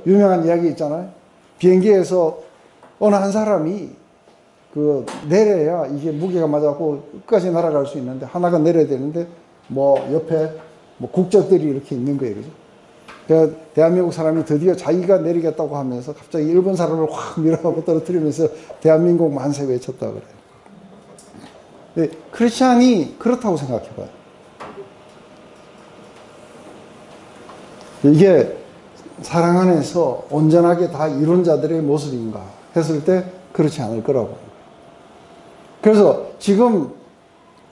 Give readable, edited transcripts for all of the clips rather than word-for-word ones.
유명한 이야기 있잖아요. 비행기에서 어느 한 사람이 내려야 이게 무게가 맞아갖고 끝까지 날아갈 수 있는데, 하나가 내려야 되는데, 옆에 국적들이 이렇게 있는 거예요. 그죠? 그러니까 대한민국 사람이 드디어 자기가 내리겠다고 하면서 갑자기 일본 사람을 확 밀어갖고 떨어뜨리면서 대한민국 만세 외쳤다 그래요. 크리스찬이 그렇다고 생각해봐요. 이게 사랑 안에서 온전하게 다 이룬 자들의 모습인가 했을 때 그렇지 않을 거라고. 그래서 지금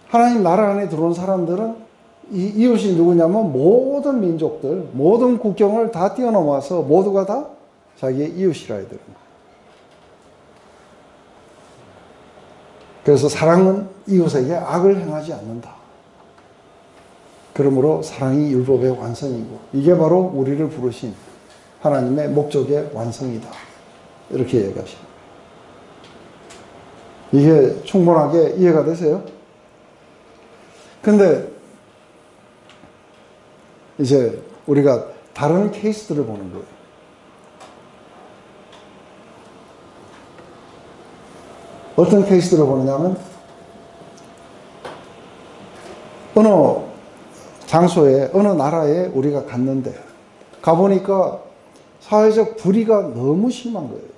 하나님 나라 안에 들어온 사람들은 이웃이 누구냐면 모든 민족들, 모든 국경을 다 뛰어넘어서 모두가 다 자기의 이웃이라 해야 되는 거예요. 그래서 사랑은 이웃에게 악을 행하지 않는다. 그러므로 사랑이 율법의 완성이고, 이게 바로 우리를 부르신 하나님의 목적의 완성이다. 이렇게 얘기하십니다. 이게 충분하게 이해가 되세요? 근데 이제 우리가 다른 케이스들을 보는 거예요. 어떤 케이스들을 보느냐면, 어느 장소에, 어느 나라에 우리가 갔는데, 가보니까 사회적 불의가 너무 심한 거예요.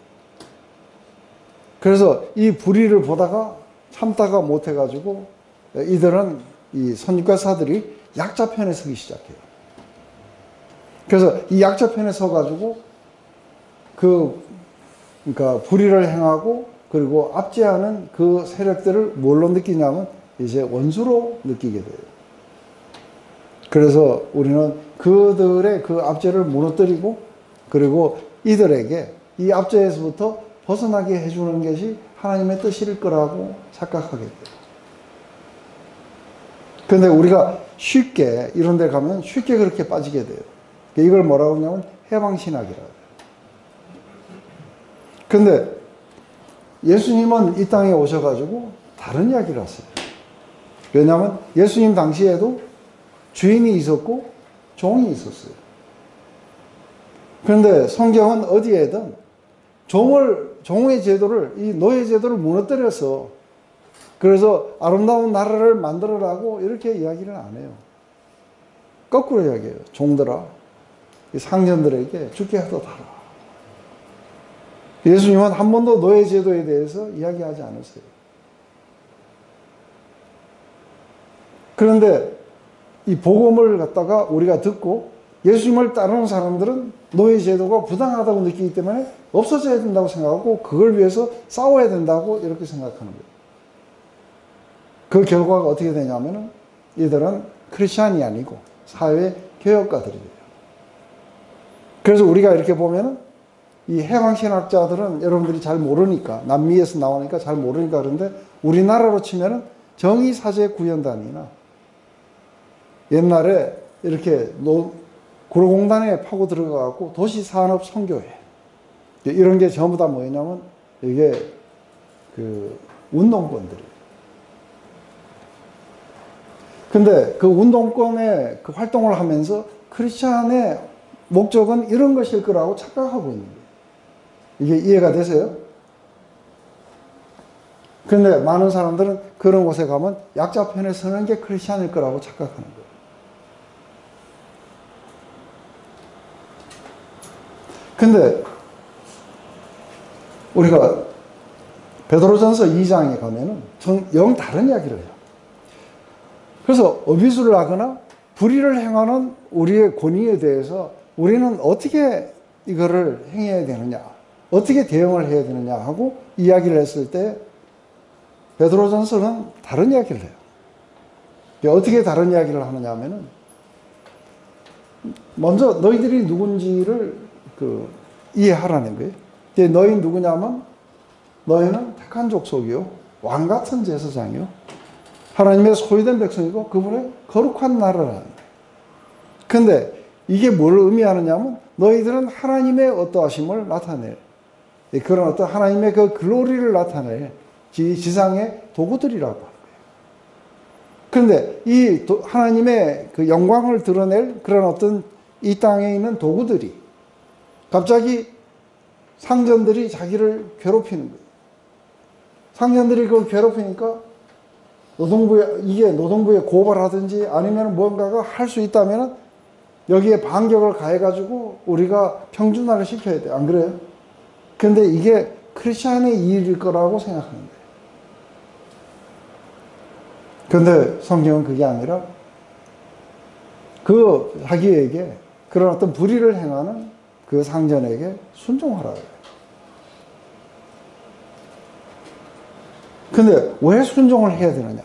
그래서 이 불의를 보다가 참다가 못해가지고, 이들은, 이 선교사들이 약자 편에 서기 시작해요. 그래서 이 약자 편에 서가지고, 그러니까 불의를 행하고, 그리고 압제하는 그 세력들을 뭘로 느끼냐면, 이제 원수로 느끼게 돼요. 그래서 우리는 그들의 그 압제를 무너뜨리고, 그리고 이들에게 이 압제에서부터 벗어나게 해주는 것이 하나님의 뜻일 거라고 착각하게 돼요. 근데 우리가 쉽게 이런 데 가면 쉽게 그렇게 빠지게 돼요. 이걸 뭐라고 하냐면 해방신학이라고 해요. 근데 예수님은 이 땅에 오셔가지고 다른 이야기를 하세요. 왜냐하면 예수님 당시에도 주인이 있었고 종이 있었어요. 그런데 성경은 어디에든 종의 제도를, 이 노예 제도를 무너뜨려서, 그래서 아름다운 나라를 만들어라고 이렇게 이야기를 안 해요. 거꾸로 이야기해요. 종들아, 이 상전들에게 죽게 하도록 하라. 예수님은 한 번도 노예 제도에 대해서 이야기하지 않으세요. 그런데 이 복음을 갖다가 우리가 듣고 예수님을 따르는 사람들은 노예 제도가 부당하다고 느끼기 때문에 없어져야 된다고 생각하고, 그걸 위해서 싸워야 된다고 이렇게 생각하는 거예요. 그 결과가 어떻게 되냐면은 이들은 크리스찬이 아니고 사회 개혁가들이 돼요. 그래서 우리가 이렇게 보면은 이 해방신학자들은 여러분들이 잘 모르니까, 남미에서 나오니까 잘 모르니까 그런데, 우리나라로 치면은 정의사제구현단이나 옛날에 이렇게 구로공단에 파고 들어가갖고 도시산업선교회, 이런 게 전부 다 뭐였냐면 이게 운동권들이에요. 근데 그 운동권의 그 활동을 하면서 크리스찬의 목적은 이런 것일 거라고 착각하고 있는 거예요. 이게 이해가 되세요? 근데 많은 사람들은 그런 곳에 가면 약자 편에 서는 게 크리스찬일 거라고 착각하는 거예요. 근데 우리가 베드로전서 2장에 가면은 영 다른 이야기를 해요. 그래서 어비수를 하거나 불의를 행하는 우리의 권위에 대해서 우리는 어떻게 이거를 행해야 되느냐, 어떻게 대응을 해야 되느냐 하고 이야기를 했을 때, 베드로전서는 다른 이야기를 해요. 어떻게 다른 이야기를 하느냐 하면은, 먼저 너희들이 누군지를 이해하라는 거예요. 너희 누구냐면, 너희는 택한 족속이요, 왕 같은 제사장이요, 하나님의 소유된 백성이고 그분의 거룩한 나라라는 거예요. 근데 이게 뭘 의미하느냐면, 너희들은 하나님의 어떠하심을 나타낼, 그런 어떤 하나님의 그 글로리를 나타낼 지상의 도구들이라고 하는 거예요. 그런데 이 하나님의 그 영광을 드러낼 그런 어떤 이 땅에 있는 도구들이 갑자기 상전들이 자기를 괴롭히는 거예요. 상전들이 그걸 괴롭히니까 노동부에 고발하든지 아니면 뭔가가 할 수 있다면 여기에 반격을 가해가지고 우리가 평준화를 시켜야 돼. 안 그래요? 근데 이게 크리스찬의 일일 거라고 생각하는 거예요. 근데 성경은 그게 아니라 그 자기에게 그런 어떤 불의를 행하는 그 상전에게 순종하라고 해요. 근데 왜 순종을 해야 되느냐?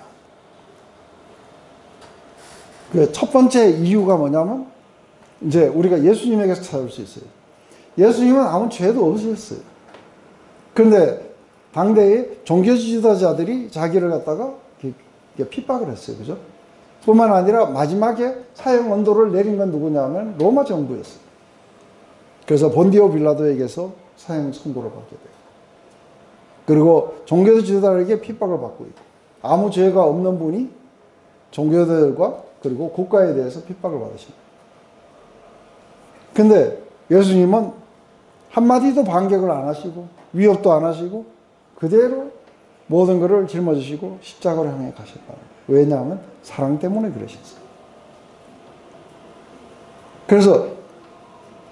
그 첫 번째 이유가 뭐냐면 이제 우리가 예수님에게서 찾을 수 있어요. 예수님은 아무 죄도 없으셨어요. 그런데 당대의 종교 지도자들이 자기를 갖다가 핍박을 했어요. 그죠? 뿐만 아니라 마지막에 사형 언도를 내린 건 누구냐면 로마 정부였어요. 그래서 본디오 빌라도에게서 사형 선고를 받게 돼요. 그리고 종교 지도자들에게 핍박을 받고 있고 아무 죄가 없는 분이 종교들과 그리고 국가에 대해서 핍박을 받으십니다. 근데 예수님은 한마디도 반격을 안 하시고 위협도 안 하시고 그대로 모든 것을 짊어지시고 십자가로 향해 가셨다는 거예요. 왜냐하면 사랑 때문에 그러셨어요. 그래서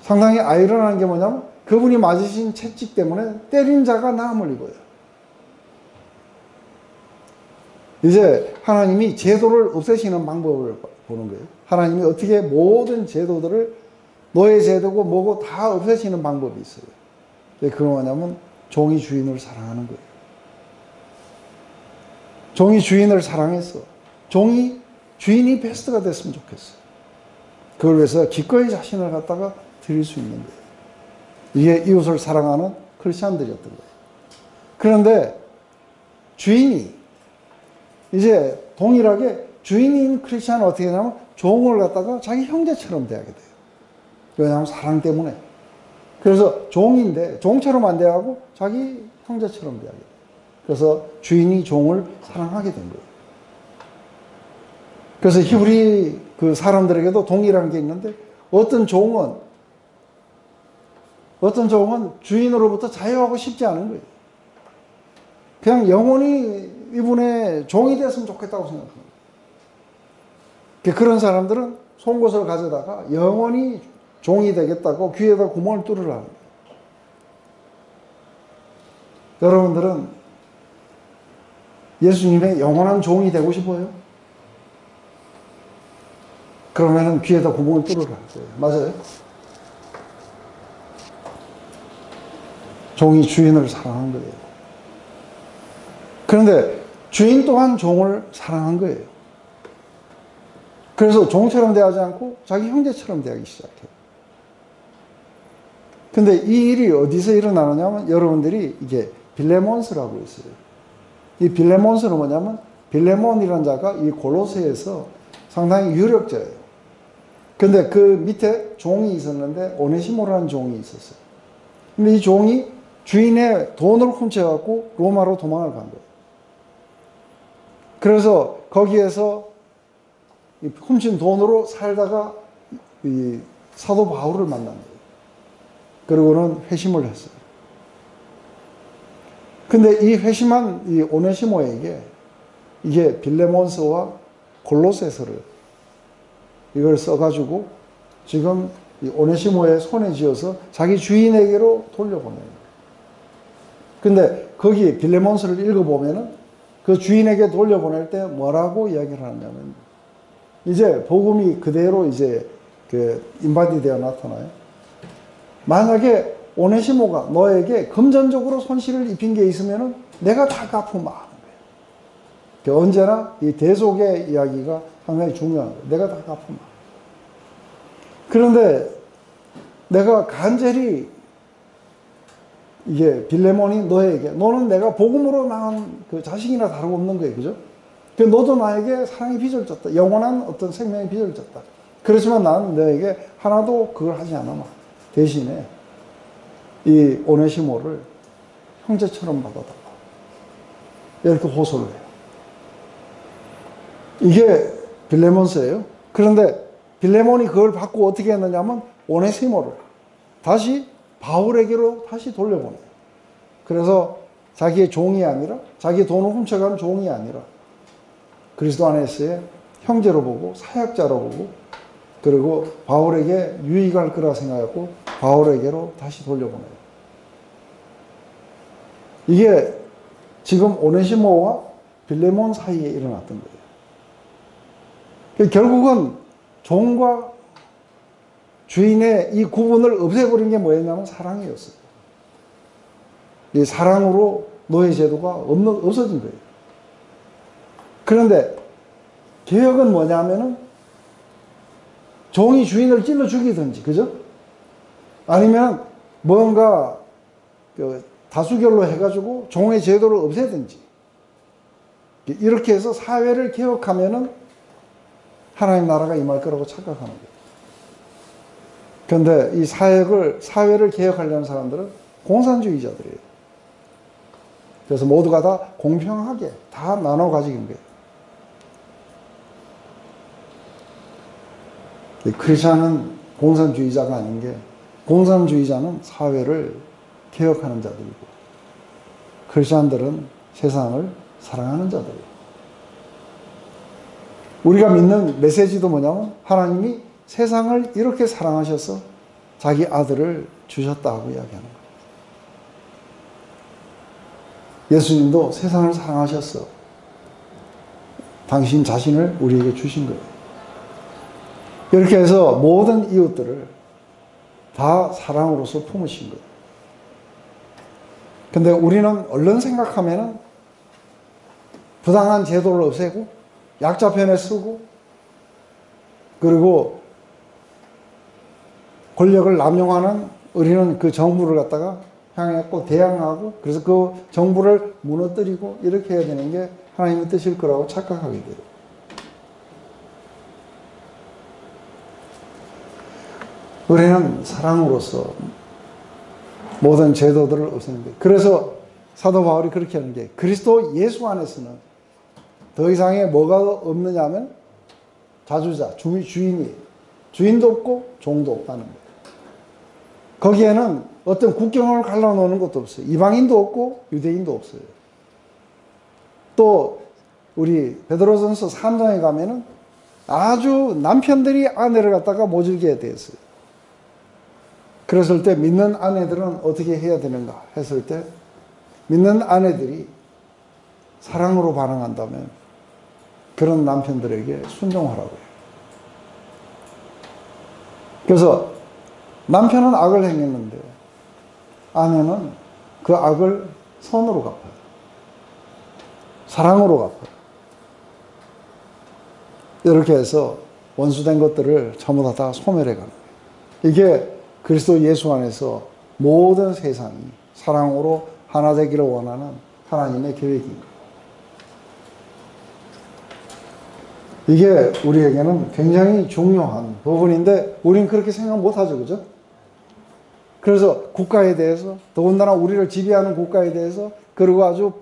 상당히 아이러니한 게 뭐냐면 그분이 맞으신 채찍 때문에 때린 자가 나음을 입어요. 이제 하나님이 제도를 없애시는 방법을 보는 거예요. 하나님이 어떻게 모든 제도들을 노예 제도고 뭐고 다 없애시는 방법이 있어요. 그건 뭐냐면 종이 주인을 사랑하는 거예요. 종이 주인을 사랑했어. 주인이 베스트가 됐으면 좋겠어. 그걸 위해서 기꺼이 자신을 갖다가 드릴 수 있는 거예요. 이게 이웃을 사랑하는 크리스찬들이었던 거예요. 그런데 주인이 이제 동일하게 주인인 크리스찬은 어떻게 되냐면 종을 갖다가 자기 형제처럼 대하게 돼요. 왜냐하면 사랑 때문에. 그래서 종인데 종처럼 안 대하고 자기 형제처럼 대하게 돼요. 그래서 주인이 종을 사랑하게 된 거예요. 그래서 히브리 그 사람들에게도 동일한 게 있는데 어떤 종은 주인으로부터 자유하고 싶지 않은 거예요. 그냥 영원히 이분의 종이 됐으면 좋겠다고 생각합니다. 그런 사람들은 송곳을 가져다가 영원히 종이 되겠다고 귀에다 구멍을 뚫으라는 거예요. 여러분들은 예수님의 영원한 종이 되고 싶어요? 그러면은 귀에다 구멍을 뚫으라는 거예요. 맞아요? 종이 주인을 사랑한 거예요. 그런데 주인 또한 종을 사랑한 거예요. 그래서 종처럼 대하지 않고 자기 형제처럼 대하기 시작해요. 근데 이 일이 어디서 일어나느냐면 여러분들이 이게 빌레몬스라고 있어요. 이 빌레몬스는 뭐냐면 빌레몬이라는 자가 이 골로새에서 상당히 유력자예요. 근데 그 밑에 종이 있었는데 오네시모라는 종이 있었어요. 근데 이 종이 주인의 돈을 훔쳐갖고 로마로 도망을 간 거예요. 그래서 거기에서 훔친 돈으로 살다가 이 사도 바울을 만난 거예요. 그리고는 회심을 했어요. 근데 이 회심한 이 오네시모에게 이게 빌레몬서와 골로새서를 이걸 써가지고 지금 이 오네시모의 손에 쥐어서 자기 주인에게로 돌려보내는 거예요. 근데 거기 빌레몬서를 읽어보면은 그 주인에게 돌려보낼 때 뭐라고 이야기를 하냐면 이제 복음이 그대로 이제 그 인바디 되어 나타나요. 만약에 오네시모가 너에게 금전적으로 손실을 입힌 게 있으면은 내가 다 갚으면 하는 거예요. 언제나 이 대속의 이야기가 상당히 중요한 거예요. 내가 다 갚으면. 그런데 내가 간절히 이게 빌레몬이 너에게 너는 내가 복음으로 낳은 그 자식이나 다름없는 거예요. 그죠? 너도 나에게 사랑이 빚어졌다. 영원한 어떤 생명이 빚어졌다. 그렇지만 나는 너에게 하나도 그걸 하지 않아. 대신에 이 오네시모를 형제처럼 받아달라. 이렇게 호소를 해요. 이게 빌레몬서예요. 그런데 빌레몬이 그걸 받고 어떻게 했느냐면 오네시모를 다시 바울에게로 다시 돌려보내요. 그래서 자기의 종이 아니라, 자기의 돈을 훔쳐가는 종이 아니라 그리스도 안에서의 형제로 보고 사역자로 보고, 그리고 바울에게 유익할 거라 생각하고 바울에게로 다시 돌려보내요. 이게 지금 오네시모와 빌레몬 사이에 일어났던 거예요. 결국은 종과 주인의 이 구분을 없애버린 게 뭐였냐면 사랑이었어요. 이 사랑으로 노예 제도가 없어진 거예요. 그런데 개혁은 뭐냐면은 종이 주인을 찔러 죽이든지, 그죠? 아니면 뭔가 다수결로 해가지고 종의 제도를 없애든지, 이렇게 해서 사회를 개혁하면은 하나님 나라가 임할 거라고 착각하는 거예요. 그런데 이 사회를 개혁하려는 사람들은 공산주의자들이에요. 그래서 모두가 다 공평하게 다 나눠 가지는 거예요. 크리스천은 공산주의자가 아닌 게, 공산주의자는 사회를 개혁하는 자들이고, 크리스천들은 세상을 사랑하는 자들이에요. 우리가 믿는 메시지도 뭐냐면 하나님이 세상을 이렇게 사랑하셔서 자기 아들을 주셨다고 이야기하는 거예요. 예수님도 세상을 사랑하셨어. 당신 자신을 우리에게 주신 거예요. 이렇게 해서 모든 이웃들을 다 사랑으로서 품으신 거예요. 근데 우리는 얼른 생각하면은 부당한 제도를 없애고 약자 편에 서고, 그리고 권력을 남용하는 우리는 그 정부를 갖다가 향했고 대항하고, 그래서 그 정부를 무너뜨리고 이렇게 해야 되는 게 하나님의 뜻일 거라고 착각하게 돼요. 우리는 사랑으로서 모든 제도들을 없애는 거예요. 그래서 사도 바울이 그렇게 하는 게, 그리스도 예수 안에서는 더 이상의 뭐가 없느냐 하면 자주자, 주인도 없고 종도 없다는 거예요. 거기에는 어떤 국경을 갈라놓는 것도 없어요. 이방인도 없고 유대인도 없어요. 또 우리 베드로전서 3장에 가면은 아주 남편들이 아내를 갖다가 모질게 되었어요. 그랬을 때 믿는 아내들은 어떻게 해야 되는가 했을 때, 믿는 아내들이 사랑으로 반응한다면 그런 남편들에게 순종하라고 해요. 그래서 남편은 악을 행했는데 아내는 그 악을 선으로 갚아요. 사랑으로 갚아요. 이렇게 해서 원수된 것들을 전부 다 소멸해 가는 거예요. 이게 그리스도 예수 안에서 모든 세상이 사랑으로 하나 되기를 원하는 하나님의 계획인 거예요. 이게 우리에게는 굉장히 중요한 부분인데 우리는 그렇게 생각 못하죠, 그죠? 그래서 국가에 대해서, 더군다나 우리를 지배하는 국가에 대해서, 그리고 아주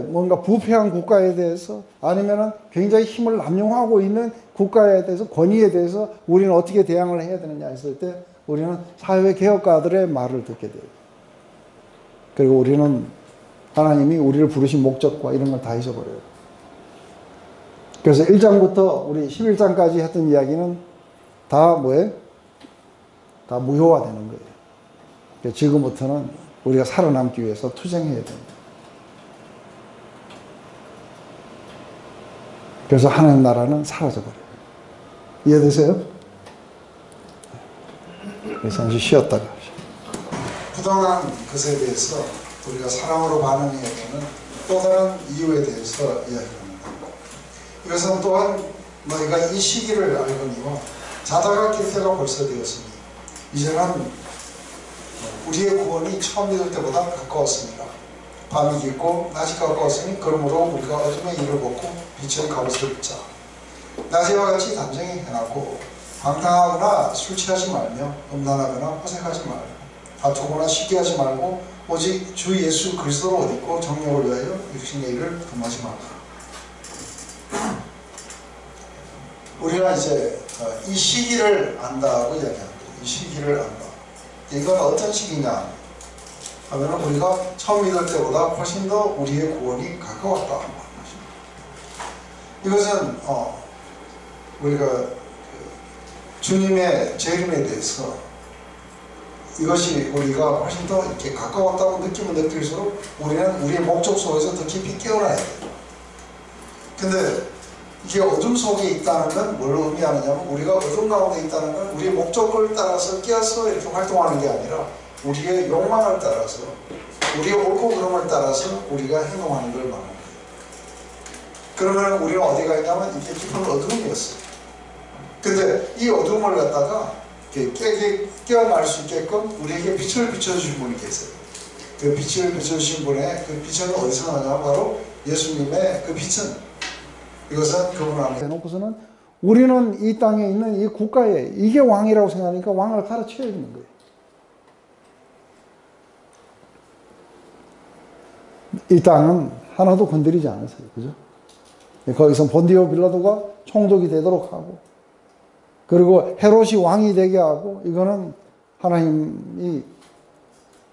뭔가 부패한 국가에 대해서, 아니면은 굉장히 힘을 남용하고 있는 국가에 대해서, 권위에 대해서 우리는 어떻게 대항을 해야 되느냐 했을 때 우리는 사회 개혁가들의 말을 듣게 돼요. 그리고 우리는 하나님이 우리를 부르신 목적과 이런 걸 다 잊어버려요. 그래서 1장부터 우리 11장까지 했던 이야기는 다 뭐예요? 다 무효화되는 거예요. 지금부터는 우리가 살아남기 위해서 투쟁해야 됩니다. 그래서 하나님 나라는 사라져버려요. 이해되세요? 그래서 잠시 쉬었다가. 부당한 것에 대해서 우리가 사랑으로 반응해야 되는 또 다른 이유에 대해서 이야기합니다. 이것은 또한 너희가 이 시기를 알거니와 자다가 깰 때가 벌써 되었으니 이제는 우리의 구원이 처음 믿을 때보다 가까웠습니다. 밤이 깊고 낮이 가까웠으니 그러므로 우리가 어둠의 일을 벗고 빛의 갑옷을 입자. 낮에와 같이 단정히 행하고 방탕하거나 술 취하지 말며 음란하거나 호색하지 말고 다투거나 시기하지 말고 오직 주 예수 그리스도를 얻고 정욕을 위하여 육신의 일을 금하지 말라. 우리가 이제 이 시기를 안다고 이야기합니다. 이 시기를 안다. 이건 어떤 식이냐 하면 우리가 처음 믿을 때보다 훨씬 더 우리의 구원이 가까웠다 하는 것입니다. 이것은 우리가 주님의 재림에 대해서 이것이 우리가 훨씬 더 이렇게 가까웠다고 느끼면 느낄수록 우리는 우리의 목적 속에서 더 깊이 깨어나야 돼요. 근데 이게 어둠 속에 있다는 건 뭘 의미하느냐면 우리가 어둠 가운데 있다는 건 우리의 목적을 따라서 깨어서 이렇게 활동하는 게 아니라 우리의 욕망을 따라서 우리의 옳고 그름을 따라서 우리가 행동하는 걸 말하는 거예요. 그러면 우리는 어디가 있냐면 이게 깊은 어둠이었어요. 근데 이 어둠을 갖다가 깨어날 수 있게끔 우리에게 빛을 비춰주신 분이 계세요. 그 빛을 비춰주신 분의 그 빛은 어디서 나냐 바로 예수님의 그 빛은 이것은 그분 안에 해놓고서는 우리는 이 땅에 있는 이 국가에 이게 왕이라고 생각하니까 왕을 가르쳐야 되는 거예요. 이 땅은 하나도 건드리지 않으세요. 그죠? 거기서 본디오 빌라도가 총독이 되도록 하고 그리고 헤롯이 왕이 되게 하고 이거는 하나님이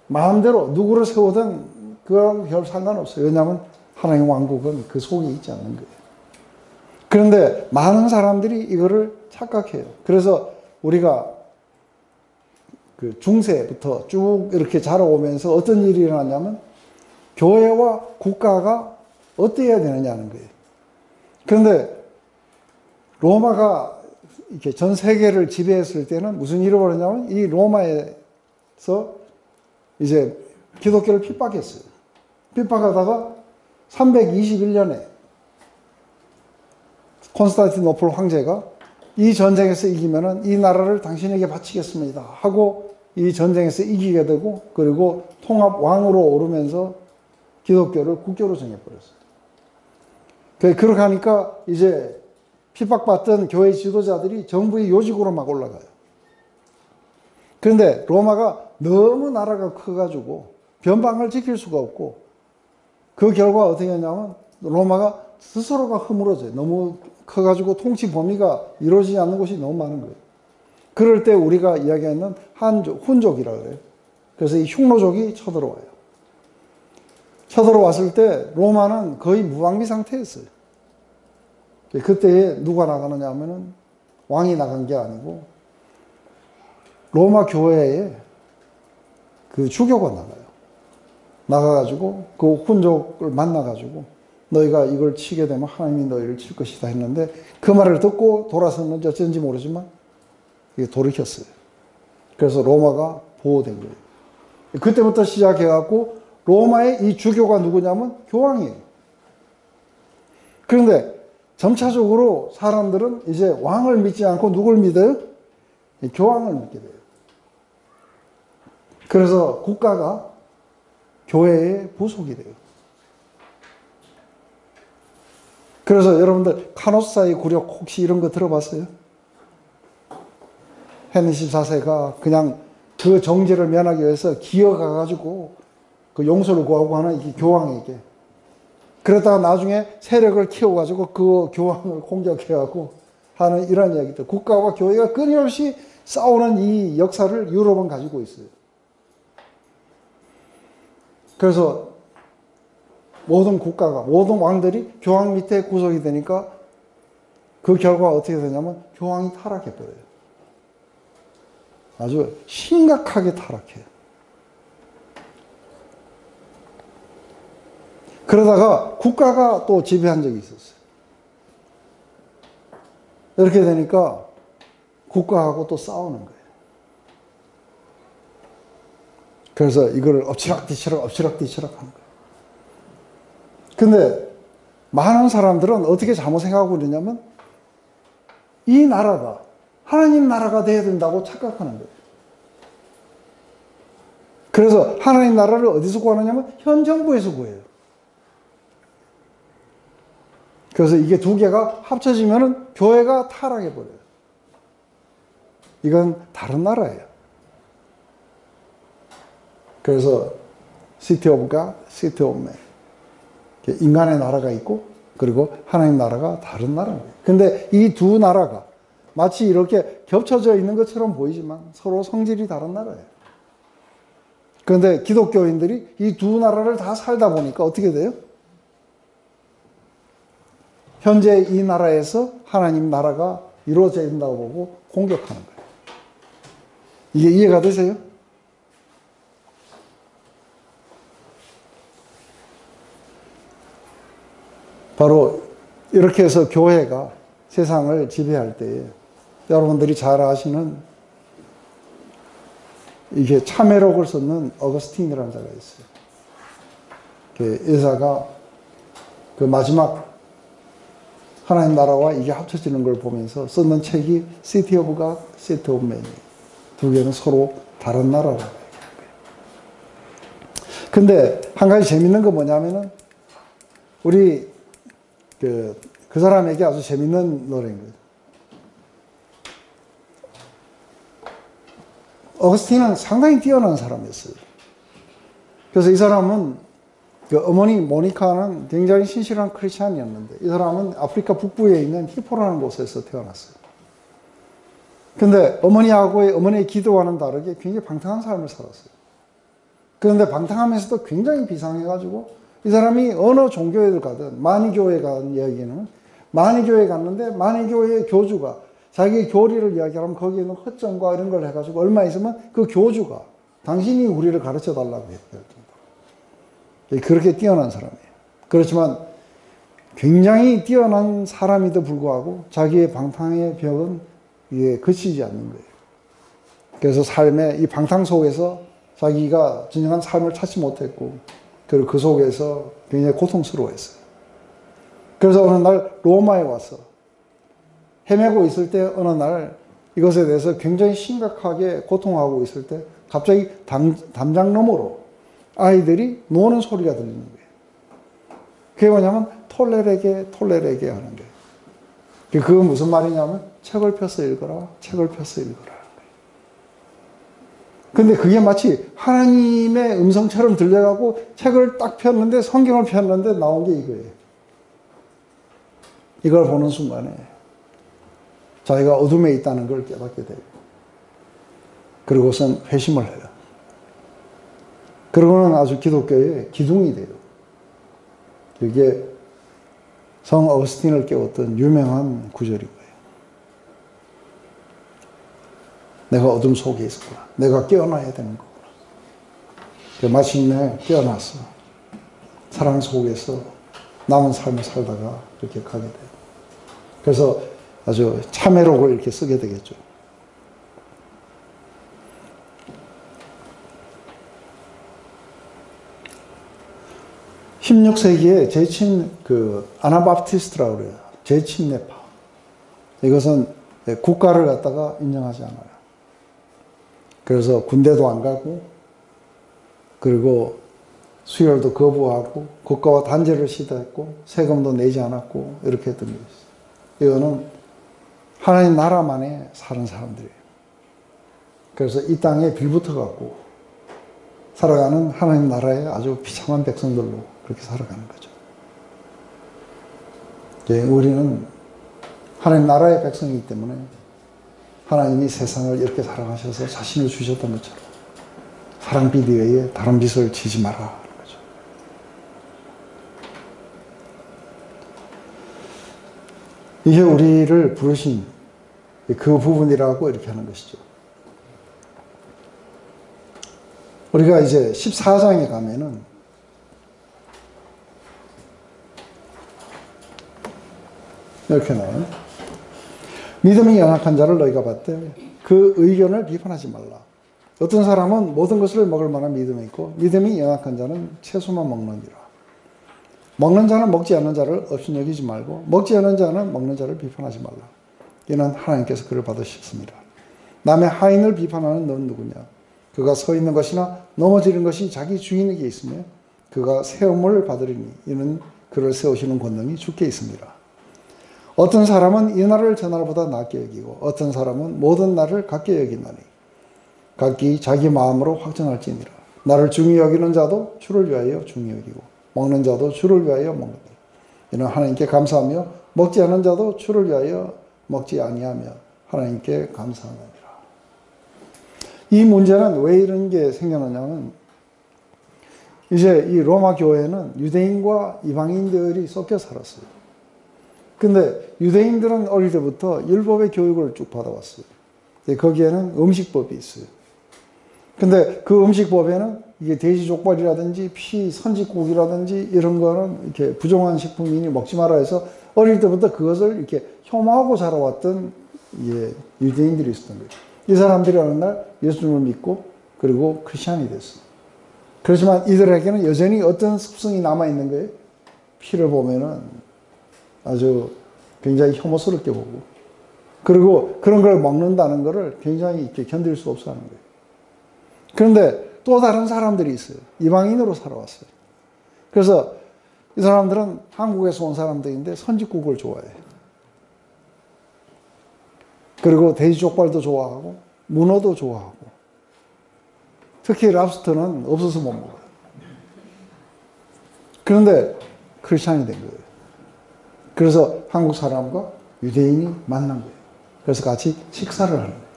마음대로 누구를 세우든 그거하고 별 상관없어요. 왜냐하면 하나님 왕국은 그 속에 있지 않는 거예요. 그런데 많은 사람들이 이거를 착각해요. 그래서 우리가 그 중세부터 쭉 이렇게 자라오면서 어떤 일이 일어났냐면 교회와 국가가 어때야 되느냐는 거예요. 그런데 로마가 이렇게 전 세계를 지배했을 때는 무슨 일이 벌어졌냐면 이 로마에서 이제 기독교를 핍박했어요. 핍박하다가 321년에 콘스탄티노플 황제가 이 전쟁에서 이기면은 이 나라를 당신에게 바치겠습니다 하고 이 전쟁에서 이기게 되고 그리고 통합 왕으로 오르면서 기독교를 국교로 정해버렸어요. 그렇게 하니까 이제 핍박받던 교회 지도자들이 정부의 요직으로 막 올라가요. 그런데 로마가 너무 나라가 커가지고 변방을 지킬 수가 없고 그 결과 어떻게 했냐면 로마가 스스로가 허물어져요. 너무 커가지고 통치 범위가 이루어지지 않는 곳이 너무 많은 거예요. 그럴 때 우리가 이야기하는 훈족이라 그래요. 그래서 이 흉노족이 쳐들어와요. 쳐들어왔을 때 로마는 거의 무방비 상태였어요. 그때 누가 나가느냐 하면은 왕이 나간 게 아니고 로마 교회에 그 주교가 나가요. 나가가지고 그 훈족을 만나가지고 너희가 이걸 치게 되면 하나님이 너희를 칠 것이다 했는데 그 말을 듣고 돌아섰는지 어쩐지 모르지만 이게 돌이켰어요. 그래서 로마가 보호된 거예요. 그때부터 시작해갖고 로마의 이 주교가 누구냐면 교황이에요. 그런데 점차적으로 사람들은 이제 왕을 믿지 않고 누굴 믿어요? 교황을 믿게 돼요. 그래서 국가가 교회의 부속이 돼요. 그래서 여러분들 카노사의 굴욕 혹시 이런 거 들어봤어요? 헤네시 4세가 그냥 그 정죄를 면하기 위해서 기어가가지고 그 용서를 구하고 하는 이 교황에게 그러다가 나중에 세력을 키워가지고 그 교황을 공격해갖고 하는 이런 이야기들. 국가와 교회가 끊임없이 싸우는 이 역사를 유럽은 가지고 있어요. 그래서 모든 국가가, 모든 왕들이 교황 밑에 구속이 되니까 그 결과가 어떻게 되냐면 교황이 타락해버려요. 아주 심각하게 타락해요. 그러다가 국가가 또 지배한 적이 있었어요. 이렇게 되니까 국가하고 또 싸우는 거예요. 그래서 이걸 엎치락뒤치락 엎치락뒤치락 하는 거예요. 근데 많은 사람들은 어떻게 잘못 생각하고 있느냐면 이 나라가 하나님 나라가 돼야 된다고 착각하는 거예요. 그래서 하나님 나라를 어디서 구하느냐면 현 정부에서 구해요. 그래서 이게 두 개가 합쳐지면은 교회가 타락해버려요. 이건 다른 나라예요. 그래서 City of God, City of Man. 인간의 나라가 있고 그리고 하나님 나라가 다른 나라예요. 근데 이 두 나라가 마치 이렇게 겹쳐져 있는 것처럼 보이지만 서로 성질이 다른 나라예요. 그런데 기독교인들이 이 두 나라를 다 살다 보니까 어떻게 돼요? 현재 이 나라에서 하나님 나라가 이루어져야 된다고 보고 공격하는 거예요. 이게 이해가 되세요? 바로 이렇게 해서 교회가 세상을 지배할 때에 여러분들이 잘 아시는 이게 참회록을 썼는 어거스틴이라는 자가 있어요. 그 여자가 그 마지막 하나님 나라와 이게 합쳐지는 걸 보면서 썼는 책이 City of God, City of Man. 두 개는 서로 다른 나라라고 얘기하는 거예요. 근데 한 가지 재밌는 거 뭐냐면은 우리 그 사람에게 아주 재밌는 노래인 거예요. 어거스틴은 상당히 뛰어난 사람이었어요. 그래서 이 사람은 그 어머니 모니카는 굉장히 신실한 크리스찬이었는데 이 사람은 아프리카 북부에 있는 히포라는 곳에서 태어났어요. 근데 어머니의 기도와는 다르게 굉장히 방탕한 삶을 살았어요. 그런데 방탕하면서도 굉장히 비상해가지고 이 사람이 어느 종교회를 가든 만이교회 간 이야기는 만이교회 갔는데 만이교회의 교주가 자기의 교리를 이야기하면 거기에 있는 허점과 이런 걸 해가지고 얼마 있으면 그 교주가 당신이 우리를 가르쳐 달라고 했대요. 그렇게 뛰어난 사람이에요. 그렇지만 굉장히 뛰어난 사람에도 불구하고 자기의 방탕의 벽은 이게 그치지 않는 거예요. 그래서 삶의 이 방탕 속에서 자기가 진정한 삶을 찾지 못했고 그리고 그 속에서 굉장히 고통스러워했어요. 그래서 어느 날 로마에 와서 헤매고 있을 때 어느 날 이것에 대해서 굉장히 심각하게 고통하고 있을 때 갑자기 담장 너머로 아이들이 노는 소리가 들리는 거예요. 그게 뭐냐면 톨레레게 하는 거예요. 그건 무슨 말이냐면 책을 펴서 읽어라, 책을 펴서 읽어라 하는 거예요. 근데 그게 마치 하나님의 음성처럼 들려가고 책을 딱 폈는데 성경을 폈는데 나온 게 이거예요. 이걸 보는 순간에 자기가 어둠에 있다는 걸 깨닫게 돼요. 그리고선 회심을 해요. 그러고는 아주 기독교의 기둥이 돼요. 이게 성 어거스틴을 깨웠던 유명한 구절인 거예요. 내가 어둠 속에 있었구나. 내가 깨어나야 되는 거구나. 마침내 깨어났어. 사랑 속에서 남은 삶을 살다가 이렇게 가게 돼요. 그래서 아주 참회록을 이렇게 쓰게 되겠죠. (16세기에) 제친 아나바프티스트라고 그래요. 제친내파. 이것은 국가를 갖다가 인정하지 않아요. 그래서 군대도 안 가고 그리고 수혈도 거부하고 국가와 단절을 시도했고 세금도 내지 않았고 이렇게 했던 것이죠. 이거는 하나님 나라만에 사는 사람들이에요. 그래서 이 땅에 빌붙어 갖고 살아가는 하나님 나라의 아주 비참한 백성들로 그렇게 살아가는 거죠. 우리는 하나님 나라의 백성이기 때문에 하나님이 세상을 이렇게 사랑하셔서 자신을 주셨던 것처럼 사랑빛 외에 다른 빛을 지지 마라 하는 거죠. 이게 우리를 부르신 그 부분이라고 이렇게 하는 것이죠. 우리가 이제 14장에 가면은 이렇게 나와요. 믿음이 연약한 자를 너희가 봤대. 그 의견을 비판하지 말라. 어떤 사람은 모든 것을 먹을 만한 믿음이 있고 믿음이 연약한 자는 채소만 먹느니라. 먹는 자는 먹지 않는 자를 없인 여기지 말고 먹지 않는 자는 먹는 자를 비판하지 말라. 이는 하나님께서 그를 받으셨습니다. 남의 하인을 비판하는 너는 누구냐? 그가 서 있는 것이나 넘어지는 것이 자기 주인에게 있으며 그가 세움을 받으리니 이는 그를 세우시는 권능이 주께 있습니다. 어떤 사람은 이 날을 저 날보다 낫게 여기고 어떤 사람은 모든 날을 같게 여기나니 각기 자기 마음으로 확정할지니라. 나를 중히 여기는 자도 주를 위하여 중히 여기고 먹는 자도 주를 위하여 먹느니 이는 하나님께 감사하며 먹지 않는 자도 주를 위하여 먹지 아니하며 하나님께 감사하느니라. 이 문제는 왜 이런 게 생겨나냐면 이제 이 로마 교회는 유대인과 이방인들이 섞여 살았어요. 근데 유대인들은 어릴 때부터 율법의 교육을 쭉 받아왔어요. 거기에는 음식법이 있어요. 근데 그 음식법에는 이게 돼지 족발이라든지 피, 선지국이라든지 이런 거는 이렇게 부정한 식품이니 먹지 마라 해서 어릴 때부터 그것을 이렇게 혐오하고 자라왔던 유대인들이 있었던 거예요. 이 사람들이 어느 날 예수님을 믿고 그리고 크리스찬이 됐어요. 그렇지만 이들에게는 여전히 어떤 습성이 남아있는 거예요. 피를 보면은 아주 굉장히 혐오스럽게 보고, 그리고 그런 걸 먹는다는 것을 굉장히 이렇게 견딜 수 없어 하는 거예요. 그런데 또 다른 사람들이 있어요. 이방인으로 살아왔어요. 그래서 이 사람들은 한국에서 온 사람들인데 선지국을 좋아해요. 그리고 돼지족발도 좋아하고 문어도 좋아하고, 특히 랍스터는 없어서 못 먹어요. 그런데 크리스찬이 된 거예요. 그래서 한국 사람과 유대인이 만난 거예요. 그래서 같이 식사를 하는 거예요.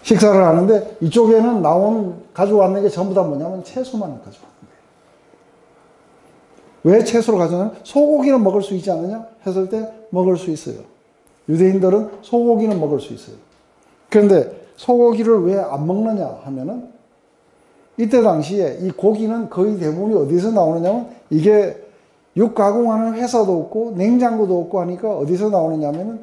식사를 하는데 이쪽에는 가져왔는 게 전부 다 뭐냐면 채소만 가져왔는 거예요. 왜 채소를 가져왔냐면 소고기는 먹을 수 있지 않느냐 했을 때 먹을 수 있어요. 유대인들은 소고기는 먹을 수 있어요. 그런데 소고기를 왜 안 먹느냐 하면은 이때 당시에 이 고기는 거의 대부분이 어디서 나오느냐면 이게 육 가공하는 회사도 없고 냉장고도 없고 하니까 어디서 나오느냐면은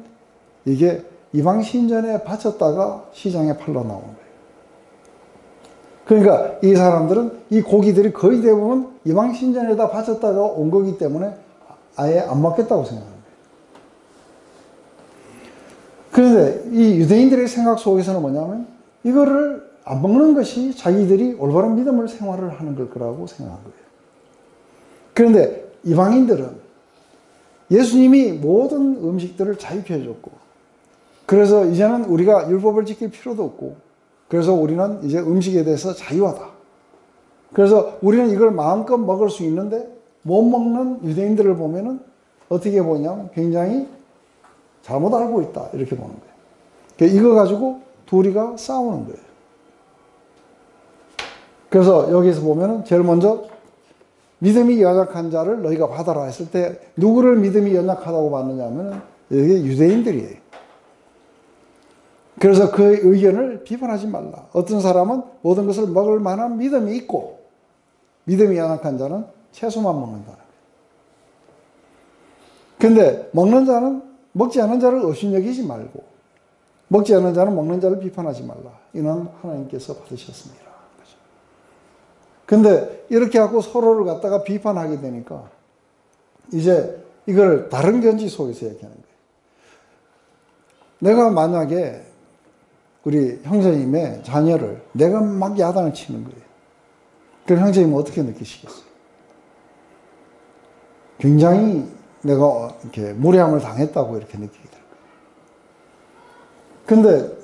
이게 이방 신전에 바쳤다가 시장에 팔러 나오는 거예요. 그러니까 이 사람들은 이 고기들이 거의 대부분 이방 신전에다 바쳤다가 온 거기 때문에 아예 안 먹겠다고 생각합니다. 그런데 이 유대인들의 생각 속에서는 뭐냐면 이거를 안 먹는 것이 자기들이 올바른 믿음을 생활을 하는 걸 거라고 생각한 거예요. 그런데 이방인들은 예수님이 모든 음식들을 자유케 해줬고, 그래서 이제는 우리가 율법을 지킬 필요도 없고, 그래서 우리는 이제 음식에 대해서 자유하다. 그래서 우리는 이걸 마음껏 먹을 수 있는데 못 먹는 유대인들을 보면은 어떻게 보냐면 굉장히 잘못 알고 있다 이렇게 보는 거예요. 이거 가지고 둘이가 싸우는 거예요. 그래서 여기서 보면은 제일 먼저 믿음이 연약한 자를 너희가 받아라 했을 때 누구를 믿음이 연약하다고 받느냐 하면은 이게 유대인들이에요. 그래서 그 의견을 비판하지 말라. 어떤 사람은 모든 것을 먹을 만한 믿음이 있고 믿음이 연약한 자는 채소만 먹는다는 거예요. 근데 먹는 자는 먹지 않은 자를 업신여기지 말고 먹지 않은 자는 먹는 자를 비판하지 말라. 이는 하나님께서 받으셨습니다. 근데 이렇게 하고 서로를 갖다가 비판하게 되니까 이제 이걸 다른 견지 속에서 얘기하는 거예요. 내가 만약에 우리 형제님의 자녀를 내가 막 야단을 치는 거예요. 그럼 형제님은 어떻게 느끼시겠어요? 굉장히 내가 이렇게 무례함을 당했다고 이렇게 느끼게 될 거예요. 근데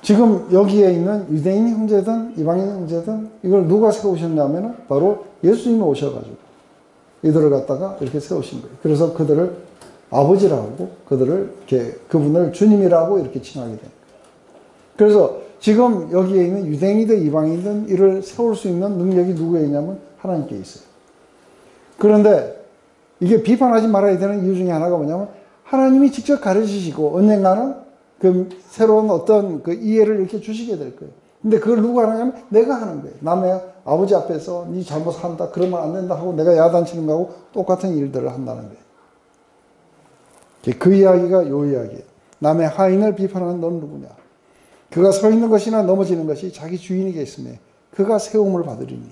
지금 여기에 있는 유대인 형제든 이방인 형제든 이걸 누가 세우셨냐면 바로 예수님이 오셔가지고 이들을 갖다가 이렇게 세우신 거예요. 그래서 그들을 아버지라고 그들을 이렇게 그분을 주님이라고 이렇게 칭하게 됩니다. 그래서 지금 여기에 있는 유대인이든 이방인이든 이를 세울 수 있는 능력이 누구에 있냐면 하나님께 있어요. 그런데 이게 비판하지 말아야 되는 이유 중에 하나가 뭐냐면 하나님이 직접 가르치시고 언젠가는 그 새로운 어떤 그 이해를 이렇게 주시게 될 거예요. 근데 그걸 누가 하냐면 내가 하는 거예요. 남의 아버지 앞에서 네 잘못한다 그러면 안 된다 하고 내가 야단치는 거하고 똑같은 일들을 한다는 거예요. 그 이야기가 요 이야기예요. 남의 하인을 비판하는 넌 누구냐. 그가 서 있는 것이나 넘어지는 것이 자기 주인에게 있으며 그가 세움을 받으리니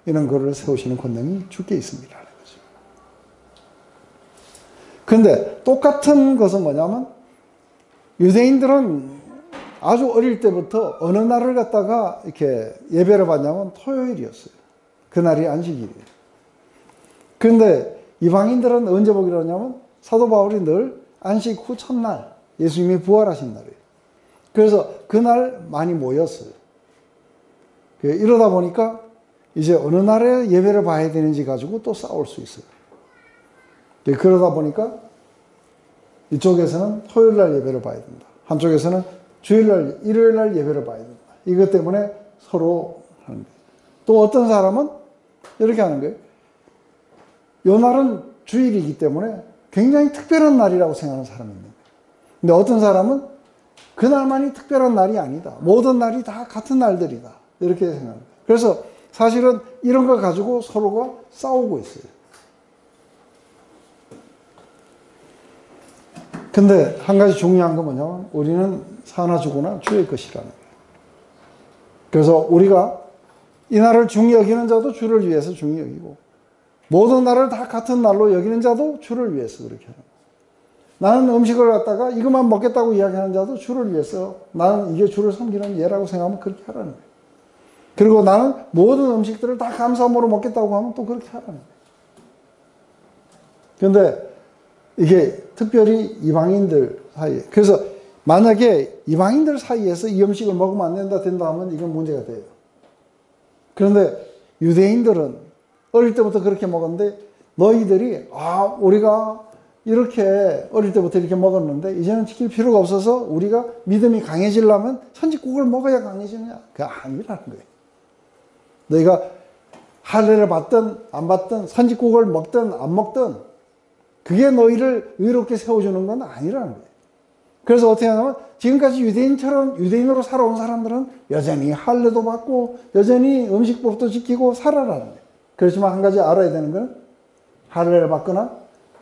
이런 거를 세우시는 권능이 주께 있습니다. 그런데 똑같은 것은 뭐냐면 유대인들은 아주 어릴 때부터 어느 날을 갖다가 이렇게 예배를 받냐면 토요일이었어요. 그날이 안식일이에요. 그런데 이방인들은 언제 보기로 하냐면 사도 바울이 늘 안식 후 첫날 예수님이 부활하신 날이에요. 그래서 그날 많이 모였어요. 이러다 보니까 이제 어느 날에 예배를 봐야 되는지 가지고 또 싸울 수 있어요. 그러다 보니까 이쪽에서는 토요일날 예배를 봐야 된다. 한쪽에서는 주일날, 일요일날 예배를 봐야 된다. 이것 때문에 서로 하는 거예요. 또 어떤 사람은 이렇게 하는 거예요. 요 날은 주일이기 때문에 굉장히 특별한 날이라고 생각하는 사람이 있는 거예요. 근데 어떤 사람은 그날만이 특별한 날이 아니다. 모든 날이 다 같은 날들이다. 이렇게 생각합니다. 그래서 사실은 이런 거 가지고 서로가 싸우고 있어요. 근데 한 가지 중요한 건 뭐냐면 우리는 사나 죽으나 주의 것이라는 거예요. 그래서 우리가 이 날을 중히 여기는 자도 주를 위해서 중히 여기고 모든 날을 다 같은 날로 여기는 자도 주를 위해서 그렇게 하는 거예요. 나는 음식을 갖다가 이것만 먹겠다고 이야기하는 자도 주를 위해서 나는 이게 주를 섬기는 예라고 생각하면 그렇게 하라는 거예요. 그리고 나는 모든 음식들을 다 감사함으로 먹겠다고 하면 또 그렇게 하라는 거예요. 그런데 이게 특별히 이방인들 사이에, 그래서 만약에 이방인들 사이에서 이 음식을 먹으면 안 된다 하면 이건 문제가 돼요. 그런데 유대인들은 어릴 때부터 그렇게 먹었는데 너희들이 우리가 이렇게 어릴 때부터 이렇게 먹었는데 이제는 지킬 필요가 없어서 우리가 믿음이 강해지려면 선지국을 먹어야 강해지느냐? 그게 아니라는 거예요. 너희가 할례를 받든 안 받든 선지국을 먹든 안 먹든 그게 너희를 의롭게 세워주는 건 아니라는 거예요. 그래서 어떻게 하냐면 지금까지 유대인처럼 유대인으로 살아온 사람들은 여전히 할례도 받고 여전히 음식법도 지키고 살아라는 거예요. 그렇지만 한 가지 알아야 되는 건 할례를 받거나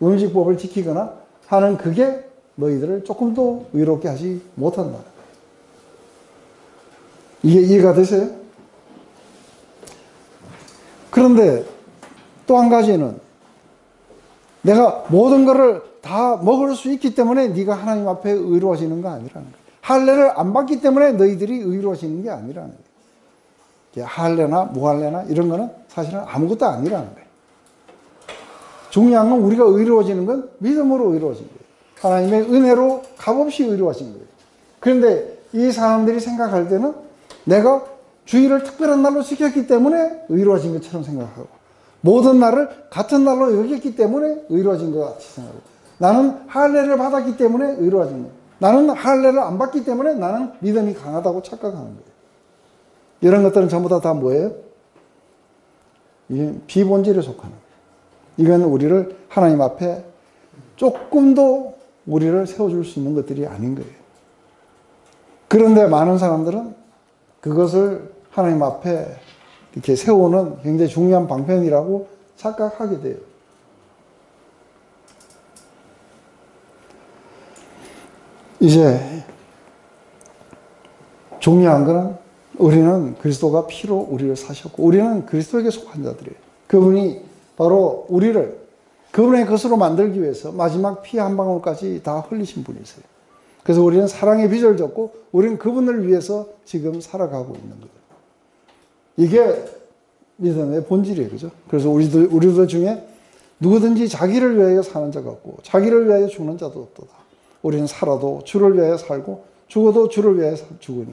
음식법을 지키거나 하는 그게 너희들을 조금 더 의롭게 하지 못한다는 거예요. 이게 이해가 되세요? 그런데 또 한 가지는 내가 모든 것을 다 먹을 수 있기 때문에 네가 하나님 앞에 의로워지는 거 아니라는 거예요. 할례를 안 받기 때문에 너희들이 의로워지는 게 아니라는 거예요. 할례나 무할례나 이런 거는 사실은 아무것도 아니라는 거예요. 중요한 건 우리가 의로워지는 건 믿음으로 의로워진 거예요. 하나님의 은혜로 값없이 의로워진 거예요. 그런데 이 사람들이 생각할 때는 내가 주일을 특별한 날로 지켰기 때문에 의로워진 것처럼 생각하고 모든 날을 같은 날로 여겼기 때문에 의로워진 것 같이 생각하고 나는 할례를 받았기 때문에 의로워진 거예요. 나는 할례를 안 받기 때문에 나는 믿음이 강하다고 착각하는 거예요. 이런 것들은 전부 다 뭐예요? 이게 비본질에 속하는 거예요. 이건 우리를 하나님 앞에 조금도 우리를 세워줄 수 있는 것들이 아닌 거예요. 그런데 많은 사람들은 그것을 하나님 앞에 이렇게 세우는 굉장히 중요한 방편이라고 착각하게 돼요. 이제 중요한 것은 우리는 그리스도가 피로 우리를 사셨고 우리는 그리스도에게 속한 자들이에요. 그분이 바로 우리를 그분의 것으로 만들기 위해서 마지막 피 한 방울까지 다 흘리신 분이세요. 그래서 우리는 사랑의 빚을 졌고 우리는 그분을 위해서 지금 살아가고 있는 거예요. 이게 믿음의 본질이에요. 그죠? 그래서 우리들 중에 누구든지 자기를 위하여 사는 자가 없고 자기를 위하여 죽는 자도 없도다. 우리는 살아도 주를 위하여 살고 죽어도 주를 위하여 죽으니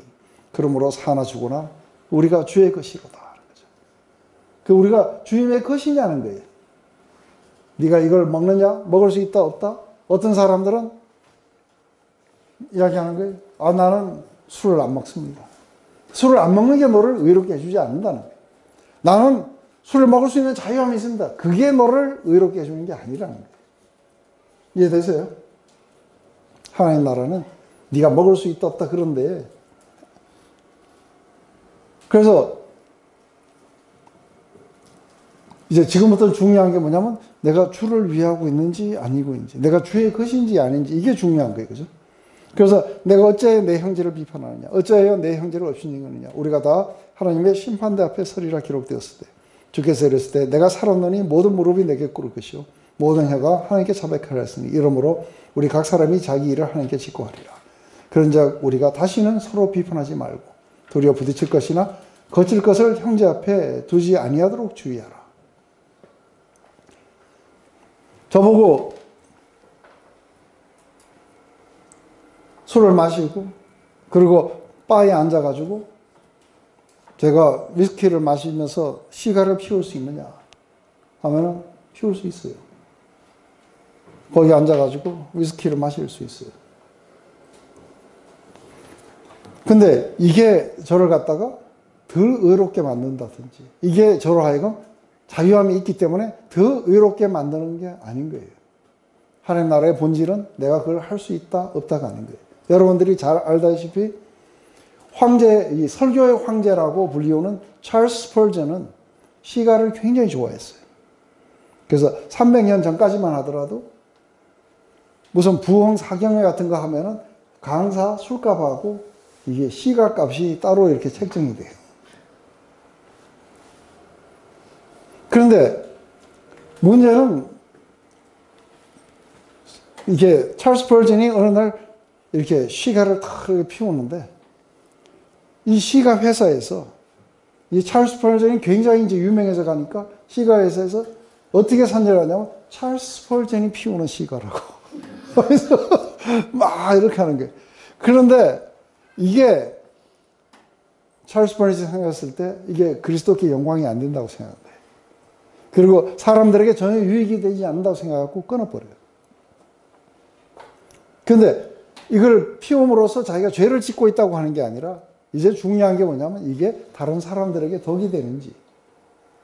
그러므로 사나 죽으나 우리가 주의 것이로다. 그 우리가 주님의 것이냐는 거예요. 네가 이걸 먹느냐? 먹을 수 있다 없다? 어떤 사람들은 이야기하는 거예요. 나는 술을 안 먹습니다. 술을 안 먹는 게 너를 의롭게 해주지 않는다는 거예요. 나는 술을 먹을 수 있는 자유함이 있습니다. 그게 너를 의롭게 해주는 게 아니라는 거예요. 이해되세요? 하나님 나라는 네가 먹을 수 있다 없다 그런데 그래서 이제 지금부터 중요한 게 뭐냐면 내가 주를 위하고 있는지 아니고 있는지 내가 주의 것인지 아닌지 이게 중요한 거예요. 그죠? 그래서 내가 어찌하여 내 형제를 비판하느냐 어찌하여 내 형제를 업신여기느냐 우리가 다 하나님의 심판대 앞에 서리라 기록되었을 때 주께서 이랬을 때 내가 살았노니 모든 무릎이 내게 꿇을 것이요 모든 혀가 하나님께 자백하라 했으니 이러므로 우리 각 사람이 자기 일을 하나님께 직고하리라. 그런즉 우리가 다시는 서로 비판하지 말고 도리어 부딪힐 것이나 거칠 것을 형제 앞에 두지 아니하도록 주의하라. 저보고 술을 마시고 그리고 바에 앉아가지고 제가 위스키를 마시면서 시가를 피울 수 있느냐 하면은 피울 수 있어요. 거기 앉아가지고 위스키를 마실 수 있어요. 근데 이게 저를 갖다가 덜 의롭게 만든다든지, 이게 저로 하여금 자유함이 있기 때문에 더 의롭게 만드는 게 아닌 거예요. 하나님 나라의 본질은 내가 그걸 할 수 있다 없다가 아닌 거예요. 여러분들이 잘 알다시피 황제, 이 설교의 황제라고 불리우는 찰스 스펄전은 시가를 굉장히 좋아했어요. 그래서 300년 전까지만 하더라도 무슨 부흥 사경회 같은 거 하면은 강사 술값하고 이게 시가 값이 따로 이렇게 책정이 돼요. 그런데 문제는 이게 찰스 스펄전이 어느 날 이렇게 시가를 탁 피우는데, 이 시가 회사에서 이 찰스 스펄전이 굉장히 이제 유명해져 가니까 시가 회사에서 어떻게 선전을 하냐면 찰스 스펄전이 피우는 시가라고. 그래서 막 이렇게 하는 거예요. 그런데 이게 찰스 스펄전이 생각했을 때 이게 그리스도께 영광이 안 된다고 생각해요. 그리고 사람들에게 전혀 유익이 되지 않는다고 생각하고 끊어버려요. 근데 이걸 피움으로써 자기가 죄를 짓고 있다고 하는 게 아니라, 이제 중요한 게 뭐냐면 이게 다른 사람들에게 덕이 되는지,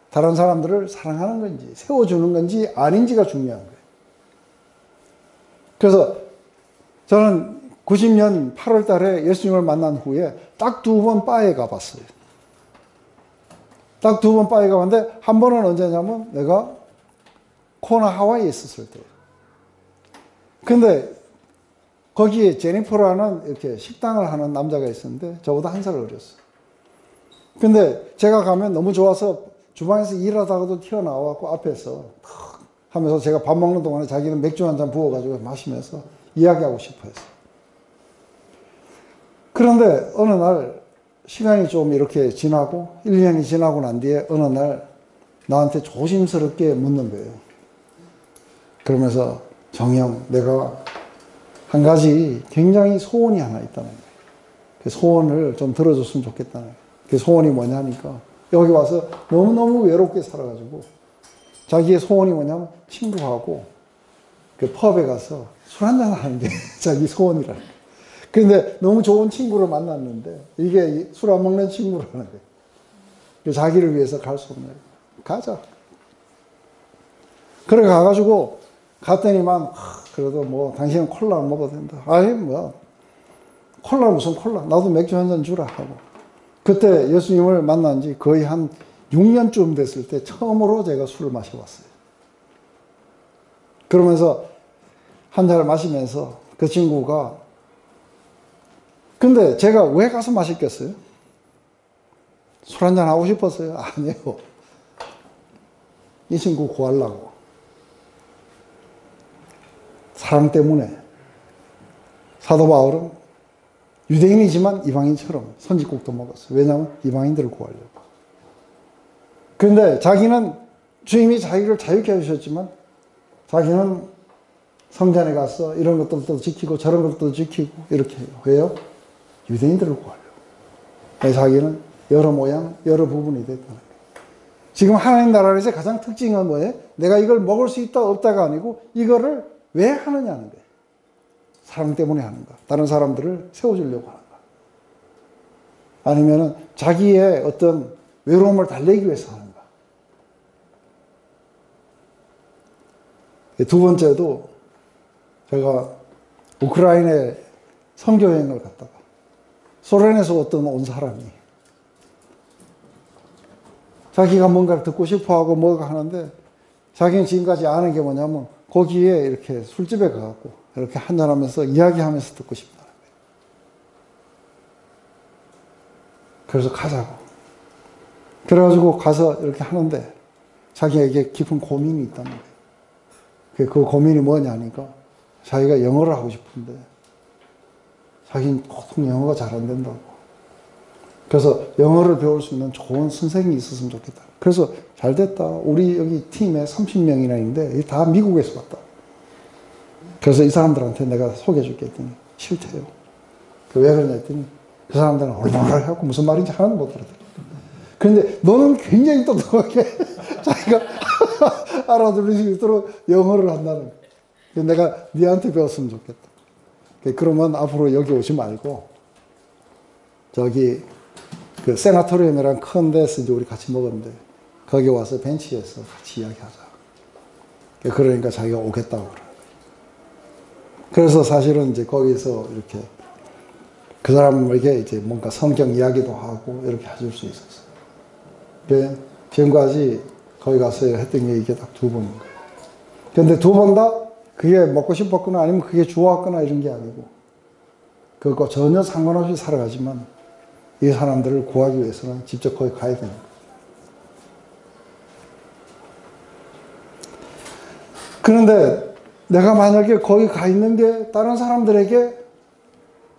다른 사람들을 사랑하는 건지, 세워주는 건지 아닌지가 중요한 거예요. 그래서 저는 90년 8월 달에 예수님을 만난 후에 딱 2번 바에 가봤어요. 딱 2번 바에 가봤는데, 한 번은 언제냐면 내가 코나 하와이에 있었을 때예요. 근데 거기에 제니퍼라는 이렇게 식당을 하는 남자가 있었는데 저보다 1살 어렸어요. 근데 제가 가면 너무 좋아서 주방에서 일하다가도 튀어나와갖고 앞에서 하면서 제가 밥 먹는 동안에 자기는 맥주 한 잔 부어가지고 마시면서 이야기하고 싶어 했어요. 그런데 어느 날 시간이 좀 이렇게 지나고 1년이 지나고 난 뒤에 어느 날 나한테 조심스럽게 묻는 거예요. 그러면서 정형, 내가 한 가지 굉장히 소원이 하나 있다는 거예요. 그 소원을 좀 들어줬으면 좋겠다는 거예요. 그 소원이 뭐냐니까 여기 와서 너무너무 외롭게 살아가지고 자기의 소원이 뭐냐면 친구하고 그 펍에 가서 술 한잔 하는 게 자기 소원이라는 거예요. 그런데 너무 좋은 친구를 만났는데 이게 술 안 먹는 친구라는 거예요. 자기를 위해서 갈 수 없는 거예요. 가자. 그래 가가지고 갔더니만 그래도 뭐 당신은 콜라 안 먹어도 된다. 아이 뭐 콜라 무슨 콜라, 나도 맥주 한 잔 주라 하고. 그때 예수님을 만난 지 거의 한 6년쯤 됐을 때 처음으로 제가 술을 마셔봤어요. 그러면서 한 잔을 마시면서 그 친구가, 근데 제가 왜 가서 마셨겠어요? 술 한 잔 하고 싶었어요? 아니에요. 이 친구 구하려고. 사랑 때문에. 사도 바울은 유대인이지만 이방인처럼 선지국도 먹었어요. 왜냐하면 이방인들을 구하려고. 그런데 자기는, 주님이 자기를 자유케 해주셨지만 자기는 성전에 가서 이런 것들도 지키고 저런 것도 지키고 이렇게 해요. 왜요? 유대인들을 구하려고. 그래서 자기는 여러 모양 여러 부분이 됐다는 거예요. 지금 하나님 나라에서 가장 특징은 뭐예요? 내가 이걸 먹을 수 있다 없다가 아니고 이거를 왜 하느냐는 거예요. 사랑 때문에 하는가? 다른 사람들을 세워주려고 하는가? 아니면은 자기의 어떤 외로움을 달래기 위해서 하는가? 두 번째도 제가 우크라이나에 선교여행을 갔다가 소련에서 어떤 온 사람이 자기가 뭔가를 듣고 싶어하고 뭐가 하는데 자기는 지금까지 아는 게 뭐냐면 거기에 이렇게 술집에 가갖고 이렇게 한잔하면서 이야기하면서 듣고 싶다는 거예요. 그래서 가자고. 그래가지고 가서 이렇게 하는데 자기에게 깊은 고민이 있다는 거예요. 그 고민이 뭐냐니까 자기가 영어를 하고 싶은데 자기는 보통 영어가 잘 안 된다고. 그래서 영어를 배울 수 있는 좋은 선생님이 있었으면 좋겠다. 그래서 잘 됐다. 우리 여기 팀에 30명이나 있는데 다 미국에서 왔다. 그래서 이 사람들한테 내가 소개해 줄게 했더니 싫대요. 왜 그러냐 했더니 그 사람들은 얼마나 해갖고 무슨 말인지 하나도 못 알아들어. 그런데 너는 굉장히 똑똑하게 자기가 알아들을 수 있도록 영어를 한다는 거예요. 내가 니한테 배웠으면 좋겠다. 그러면 앞으로 여기 오지 말고 저기 그 세나토리움이랑 큰 데서 이제 우리 같이 먹었는데, 거기 와서 벤치에서 같이 이야기하자. 그러니까 자기가 오겠다고 그러는 거예요. 그래서 사실은 이제 거기서 이렇게 그 사람에게 이제 뭔가 성경 이야기도 하고 이렇게 해줄 수 있었어요. 지금까지 거기 가서 했던 게 이게 딱 2번인 거예요. 근데 2번 다 그게 먹고 싶었거나 아니면 그게 좋았거나 이런 게 아니고, 그거 전혀 상관없이 살아가지만 이 사람들을 구하기 위해서는 직접 거기 가야 되는 거예요. 그런데 내가 만약에 거기 가 있는 게 다른 사람들에게,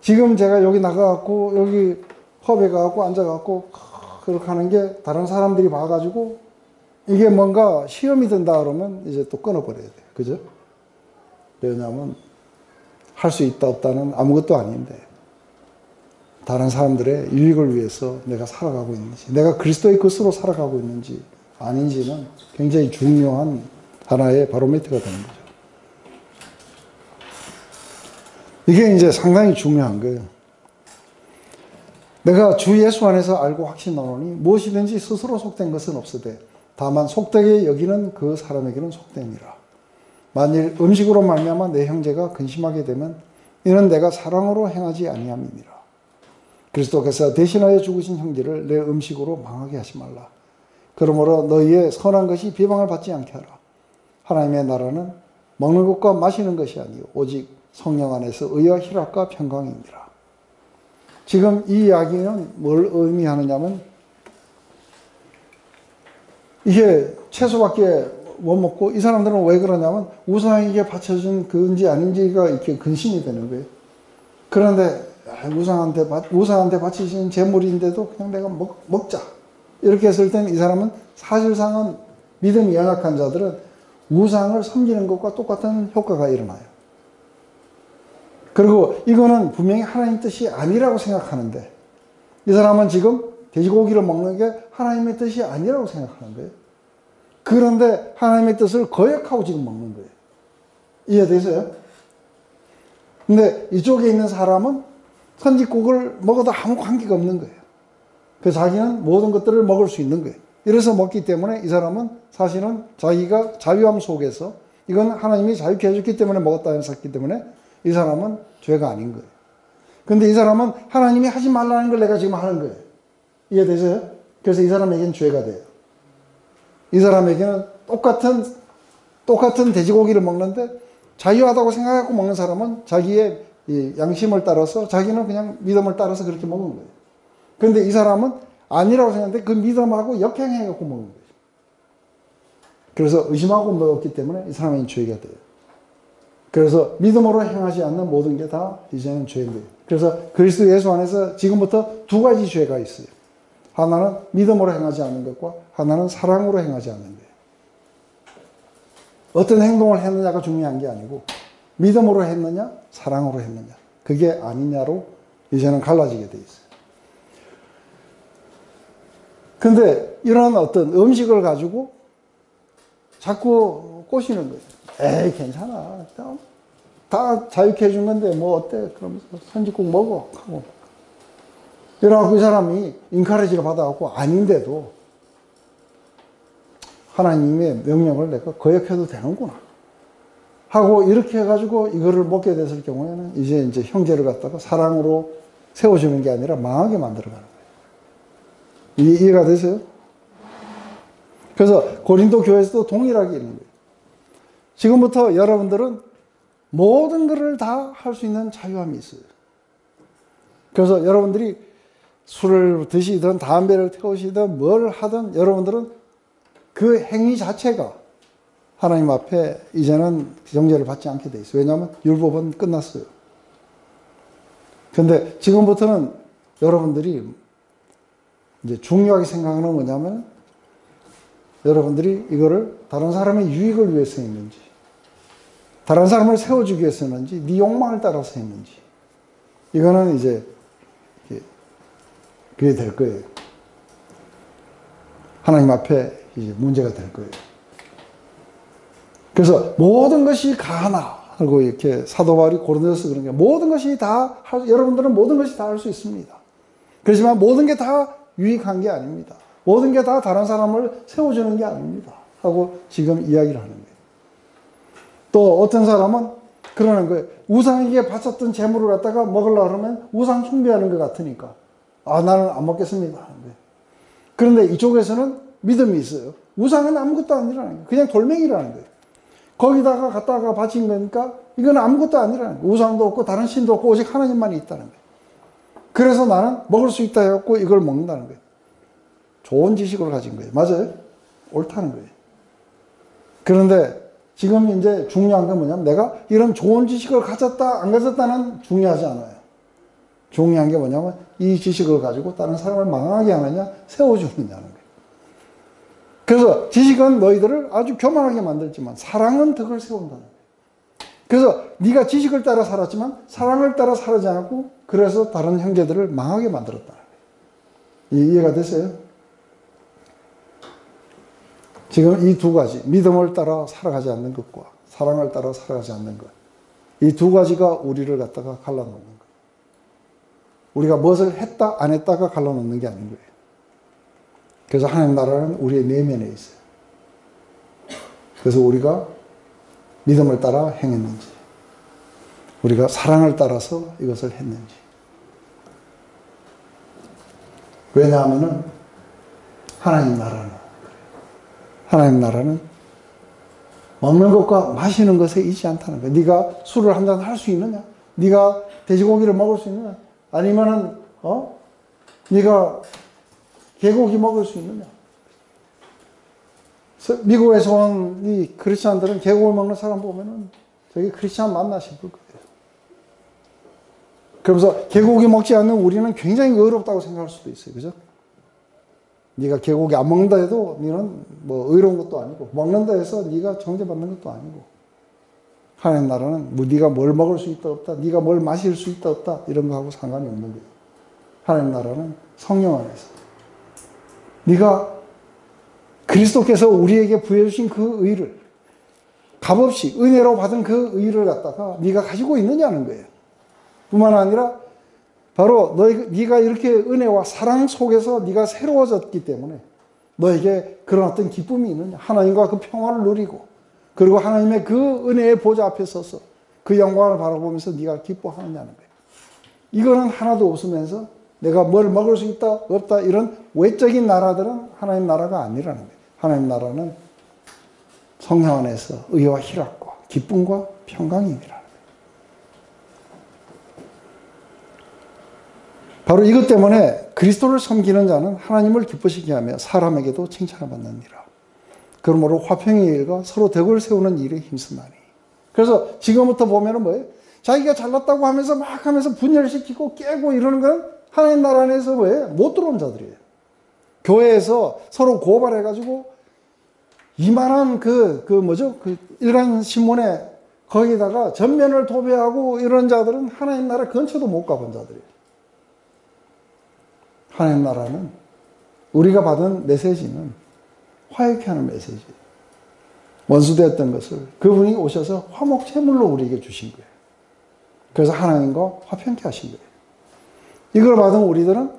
지금 제가 여기 나가갖고 여기 펍에 가갖고 앉아갖고 그렇게 하는 게 다른 사람들이 봐가지고 이게 뭔가 시험이 된다 그러면 이제 또 끊어버려야 돼요. 그죠? 왜냐하면 할 수 있다 없다는 아무것도 아닌데, 다른 사람들의 유익을 위해서 내가 살아가고 있는지, 내가 그리스도의 것으로 살아가고 있는지 아닌지는 굉장히 중요한 하나의 바로미터가 되는 거죠. 이게 이제 상당히 중요한 거예요. 내가 주 예수 안에서 알고 확신하노니 무엇이든지 스스로 속된 것은 없으되 다만 속되게 여기는 그 사람에게는 속됨이라. 만일 음식으로 말미암아 내 형제가 근심하게 되면 이는 내가 사랑으로 행하지 아니함이니라. 그리스도께서 대신하여 죽으신 형제를 내 음식으로 망하게 하지 말라. 그러므로 너희의 선한 것이 비방을 받지 않게 하라. 하나님의 나라는 먹는 것과 마시는 것이 아니요 오직 성령 안에서 의와 희락과 평강이니라. 지금 이 이야기는 뭘 의미하느냐면, 이게 채소밖에 못 먹고 이 사람들은 왜 그러냐면 우상에게 바쳐준 그인지 아닌지가 이렇게 근심이 되는 거예요. 그런데 우상한테 바치신 재물인데도 그냥 내가 먹자 이렇게 했을 때는 이 사람은 사실상은 믿음이 연약한 자들은 우상을 섬기는 것과 똑같은 효과가 일어나요. 그리고 이거는 분명히 하나님 뜻이 아니라고 생각하는데, 이 사람은 지금 돼지고기를 먹는 게 하나님의 뜻이 아니라고 생각하는 거예요. 그런데 하나님의 뜻을 거역하고 지금 먹는 거예요. 이해되세요? 근데 이쪽에 있는 사람은 선지국을 먹어도 아무 관계가 없는 거예요. 그래서 자기는 모든 것들을 먹을 수 있는 거예요. 이래서 먹기 때문에 이 사람은 사실은 자기가 자유함 속에서, 이건 하나님이 자유케 해줬기 때문에 먹었다 했었기 때문에 이 사람은 죄가 아닌 거예요. 근데 이 사람은 하나님이 하지 말라는 걸 내가 지금 하는 거예요. 이해되세요? 그래서 이 사람에게는 죄가 돼요. 이 사람에게는 똑같은 돼지고기를 먹는데 자유하다고 생각하고 먹는 사람은 자기의 이 양심을 따라서, 자기는 그냥 믿음을 따라서 그렇게 먹는 거예요. 그런데 이 사람은 아니라고 생각하는데 그 믿음하고 역행해갖고 먹는 거예요. 그래서 의심하고 먹었기 때문에 이 사람은 죄가 돼요. 그래서 믿음으로 행하지 않는 모든 게 다 이제는 죄인데요. 그래서 그리스도 예수 안에서 지금부터 2가지 죄가 있어요. 하나는 믿음으로 행하지 않는 것과 하나는 사랑으로 행하지 않는 거예요. 어떤 행동을 했느냐가 중요한 게 아니고 믿음으로 했느냐 사랑으로 했느냐, 그게 아니냐로 이제는 갈라지게 돼 있어요. 근데 이런 어떤 음식을 가지고 자꾸 꼬시는 거예요. 에이 괜찮아, 다 자유케 해준 건데 뭐 어때, 그러면서 선지국 먹어 하고, 이래갖고 이 사람이 인카레지를 받아갖고 아닌데도 하나님의 명령을 내가 거역해도 되는구나 하고 이렇게 해가지고 이거를 먹게 됐을 경우에는 이제 형제를 갖다가 사랑으로 세워주는 게 아니라 망하게 만들어가는 거예요. 이해가 되세요? 그래서 고린도 교회에서도 동일하게 있는 거예요. 지금부터 여러분들은 모든 것을 다 할 수 있는 자유함이 있어요. 그래서 여러분들이 술을 드시든 담배를 태우시든 뭘 하든 여러분들은 그 행위 자체가 하나님 앞에 이제는 정죄를 받지 않게 돼 있어요. 왜냐하면 율법은 끝났어요. 근데 지금부터는 여러분들이 이제 중요하게 생각하는 뭐냐면, 여러분들이 이거를 다른 사람의 유익을 위해서 했는지, 다른 사람을 세워주기 위해서 했는지, 네 욕망을 따라서 했는지, 이거는 이제 그게 될 거예요. 하나님 앞에 이제 문제가 될 거예요. 그래서 모든 것이 가하나 하고 이렇게 사도 바울이 고린도서 그런 게, 모든 것이 다 여러분들은 모든 것이 다 할 수 있습니다. 그렇지만 모든 게 다 유익한 게 아닙니다. 모든 게 다 다른 사람을 세워주는 게 아닙니다. 하고 지금 이야기를 하는 거예요. 또 어떤 사람은 그러는 거예요. 우상에게 바쳤던 재물을 갖다가 먹으려고 하면 우상 숭배하는 것 같으니까 나는 안 먹겠습니다 하는데, 그런데 이쪽에서는 믿음이 있어요. 우상은 아무것도 아니라는 거예요. 그냥 돌멩이라는 거예요. 거기다가 갖다가 바친 거니까 이건 아무것도 아니라는 거예요. 우상도 없고 다른 신도 없고 오직 하나님만이 있다는 거예요. 그래서 나는 먹을 수 있다 해갖고 이걸 먹는다는 거예요. 좋은 지식을 가진 거예요. 맞아요? 옳다는 거예요. 그런데 지금 이제 중요한 건 뭐냐면, 내가 이런 좋은 지식을 가졌다 안 가졌다는 중요하지 않아요. 중요한 게 뭐냐면 이 지식을 가지고 다른 사람을 망하게 하느냐 세워주느냐는 거예요. 그래서 지식은 너희들을 아주 교만하게 만들지만 사랑은 덕을 세운다는 거예요. 그래서 네가 지식을 따라 살았지만 사랑을 따라 살지 않고, 그래서 다른 형제들을 망하게 만들었다는 거예요. 이해가 되세요? 지금 이 두 가지, 믿음을 따라 살아가지 않는 것과 사랑을 따라 살아가지 않는 것, 이 두 가지가 우리를 갖다가 갈라놓는 거예요. 우리가 무엇을 했다 안 했다가 갈라놓는 게 아닌 거예요. 그래서 하나님 나라는 우리의 내면에 있어요. 그래서 우리가 믿음을 따라 행했는지, 우리가 사랑을 따라서 이것을 했는지. 왜냐하면은 하나님 나라는 먹는 것과 마시는 것에 있지 않다는 거예요. 네가 술을 한잔 할 수 있느냐? 네가 돼지고기를 먹을 수 있느냐? 아니면은 네가 개고기 먹을 수 있느냐? 미국에서 온 이 크리스찬들은 개고기 먹는 사람 보면은 저기 크리스찬 맞나 싶을 거예요. 그러면서 개고기 먹지 않는 우리는 굉장히 의롭다고 생각할 수도 있어요. 그죠? 네가 개고기 안 먹는다 해도 너는 뭐 의로운 것도 아니고, 먹는다 해서 네가 정죄받는 것도 아니고, 하나님 나라는 뭐 네가 뭘 먹을 수 있다 없다, 네가 뭘 마실 수 있다 없다 이런 거하고 상관이 없는 거예요. 하나님 나라는 성령 안에서 네가 그리스도께서 우리에게 부여해 주신 그 의를, 값없이 은혜로 받은 그 의를 갖다가 네가 가지고 있느냐는 거예요. 뿐만 아니라 바로 네가 이렇게 은혜와 사랑 속에서 네가 새로워졌기 때문에 너에게 그런 어떤 기쁨이 있느냐, 하나님과 그 평화를 누리고, 그리고 하나님의 그 은혜의 보좌 앞에 서서 그 영광을 바라보면서 네가 기뻐하느냐는 거예요. 이거는 하나도 없으면서 내가 뭘 먹을 수 있다 없다 이런 외적인 나라들은 하나님 나라가 아니라는 거예요. 하나님 나라는 성령 안에서 의와 희락과 기쁨과 평강임이라는 거예요. 바로 이것 때문에 그리스도를 섬기는 자는 하나님을 기쁘시게 하며 사람에게도 칭찬을 받느니라. 그러므로 화평의 일과 서로 덕을 세우는 일에 힘쓰나니. 그래서 지금부터 보면은 뭐예요? 자기가 잘났다고 하면서 막 하면서 분열시키고 깨고 이러는 건 하나님 나라 안에서 뭐예요? 못 들어온 자들이에요. 교회에서 서로 고발해가지고 이만한 그 일간 신문에 거기다가 전면을 도배하고 이런 자들은 하나님 나라 근처도 못 가본 자들이에요. 하나님 나라는 우리가 받은 메시지는 화해케 하는 메시지예요. 원수되었던 것을 그분이 오셔서 화목제물로 우리에게 주신 거예요. 그래서 하나님과 화평케 하신 거예요. 이걸 받은 우리들은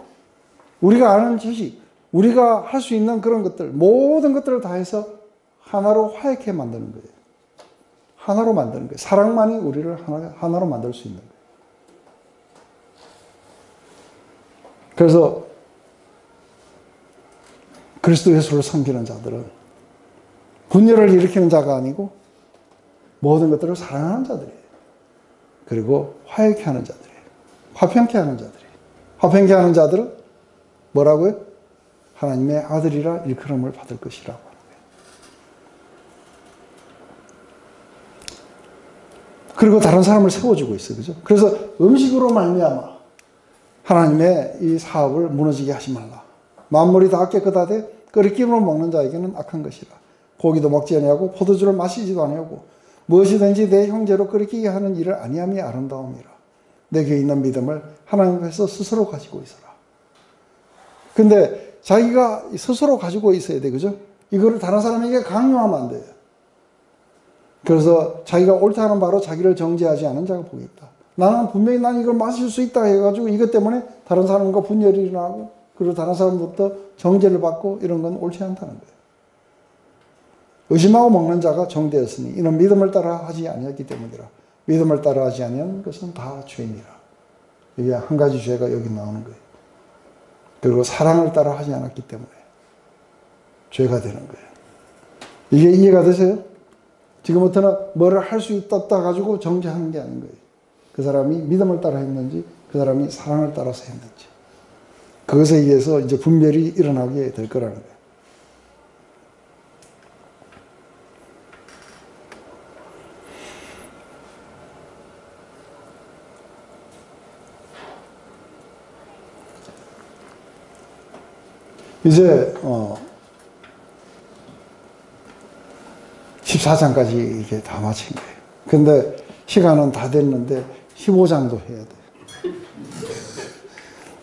우리가 아는 지식, 우리가 할 수 있는 그런 것들, 모든 것들을 다 해서 하나로 화해케 만드는 거예요. 하나로 만드는 거예요. 사랑만이 우리를 하나로 만들 수 있는 거예요. 그래서 그리스도 예수를 섬기는 자들은 분열을 일으키는 자가 아니고 모든 것들을 사랑하는 자들이에요. 그리고 화해케 하는 자들이에요. 화평케 하는 자들이에요. 화평케 하는 자들은 뭐라고요? 하나님의 아들이라 일컬음을 받을 것이라고 하는 거예요. 그리고 다른 사람을 세워주고 있어요. 그죠? 그래서 음식으로 말미암아 하나님의 이 사업을 무너지게 하지 말라. 만물이 다 깨끗하되 끓이김으로 먹는 자에게는 악한 것이라. 고기도 먹지 아니하고 포도주를 마시지도 아니하고 무엇이든지 내 형제로 끓이게 하는 일을 아니함이 아름다움이라. 내게 있는 믿음을 하나님께서 스스로 가지고 있어라. 근데 자기가 스스로 가지고 있어야 돼. 그죠? 이거를 다른 사람에게 강요하면 안 돼요. 그래서 자기가 옳다는 바로 자기를 정죄하지 않은 자가 복이 있다. 나는 분명히 난 이걸 마실 수 있다 해가지고 이것 때문에 다른 사람과 분열이 일어나고 그리고 다른 사람부터 정죄를 받고 이런 건 옳지 않다는 거예요. 의심하고 먹는 자가 정되었으니 이는 믿음을 따라 하지 아니했기 때문이라. 믿음을 따라 하지 아니한 것은 다 죄니라. 이게 한 가지 죄가 여기 나오는 거예요. 그리고 사랑을 따라 하지 않았기 때문에 죄가 되는 거예요. 이게 이해가 되세요? 지금부터는 뭐를 할 수 있다 없다 가지고 정죄하는 게 아닌 거예요. 그 사람이 믿음을 따라 했는지 그 사람이 사랑을 따라서 했는지 그것에 의해서 이제 분별이 일어나게 될 거라는 거예요. 이제 14장까지 이게 다 마친 거예요. 근데 시간은 다 됐는데 15장도 해야 돼요.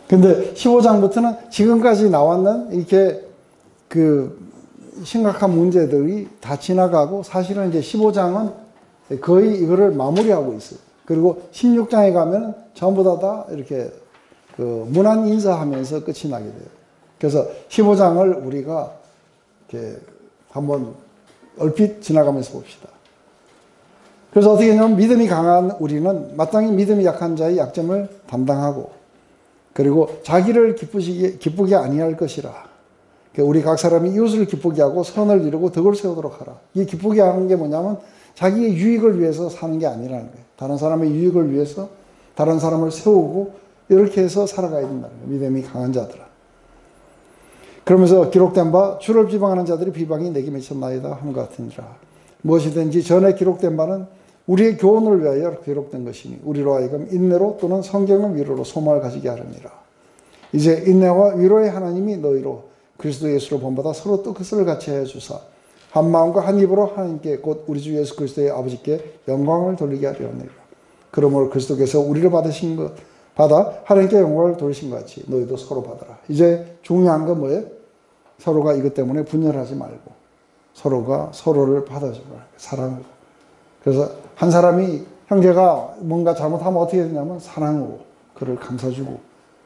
근데 15장부터는 지금까지 나왔는 이렇게 그 심각한 문제들이 다 지나가고 사실은 이제 15장은 거의 이거를 마무리하고 있어요. 그리고 16장에 가면 전부 다 이렇게 그 문안 인사하면서 끝이 나게 돼요. 그래서 15장을 우리가 이렇게 한번 얼핏 지나가면서 봅시다. 그래서 어떻게 하냐면 믿음이 강한 우리는 마땅히 믿음이 약한 자의 약점을 담당하고 그리고 자기를 기쁘게 아니할 것이라. 우리 각 사람이 이웃을 기쁘게 하고 선을 이루고 덕을 세우도록 하라. 이 기쁘게 하는 게 뭐냐면 자기의 유익을 위해서 사는 게 아니라는 거예요. 다른 사람의 유익을 위해서 다른 사람을 세우고 이렇게 해서 살아가야 된다는 거예요. 믿음이 강한 자들은. 그러면서 기록된 바 주를 비방하는 자들이 비방이 내게 미쳤나이다 하는 것 같으니라. 무엇이든지 전에 기록된 바는 우리의 교훈을 위하여 기록된 것이니 우리로 하여금 인내로 또는 성경의 위로로 소망을 가지게 하느니라. 이제 인내와 위로의 하나님이 너희로 그리스도 예수로 본받아 서로 뜻을 같이 하여 주사 한 마음과 한 입으로 하나님께 곧 우리 주 예수 그리스도의 아버지께 영광을 돌리게 하려 하느니라. 그러므로 그리스도께서 우리를 받으신 것 받아 하나님께 영광을 돌리신 것 같이 너희도 서로 받아라. 이제 중요한 건 뭐예요? 서로가 이것 때문에 분열하지 말고 서로가 서로를 받아주고 사랑으로. 그래서 한 사람이 형제가 뭔가 잘못하면 어떻게 되냐면 사랑으로 그를 감싸주고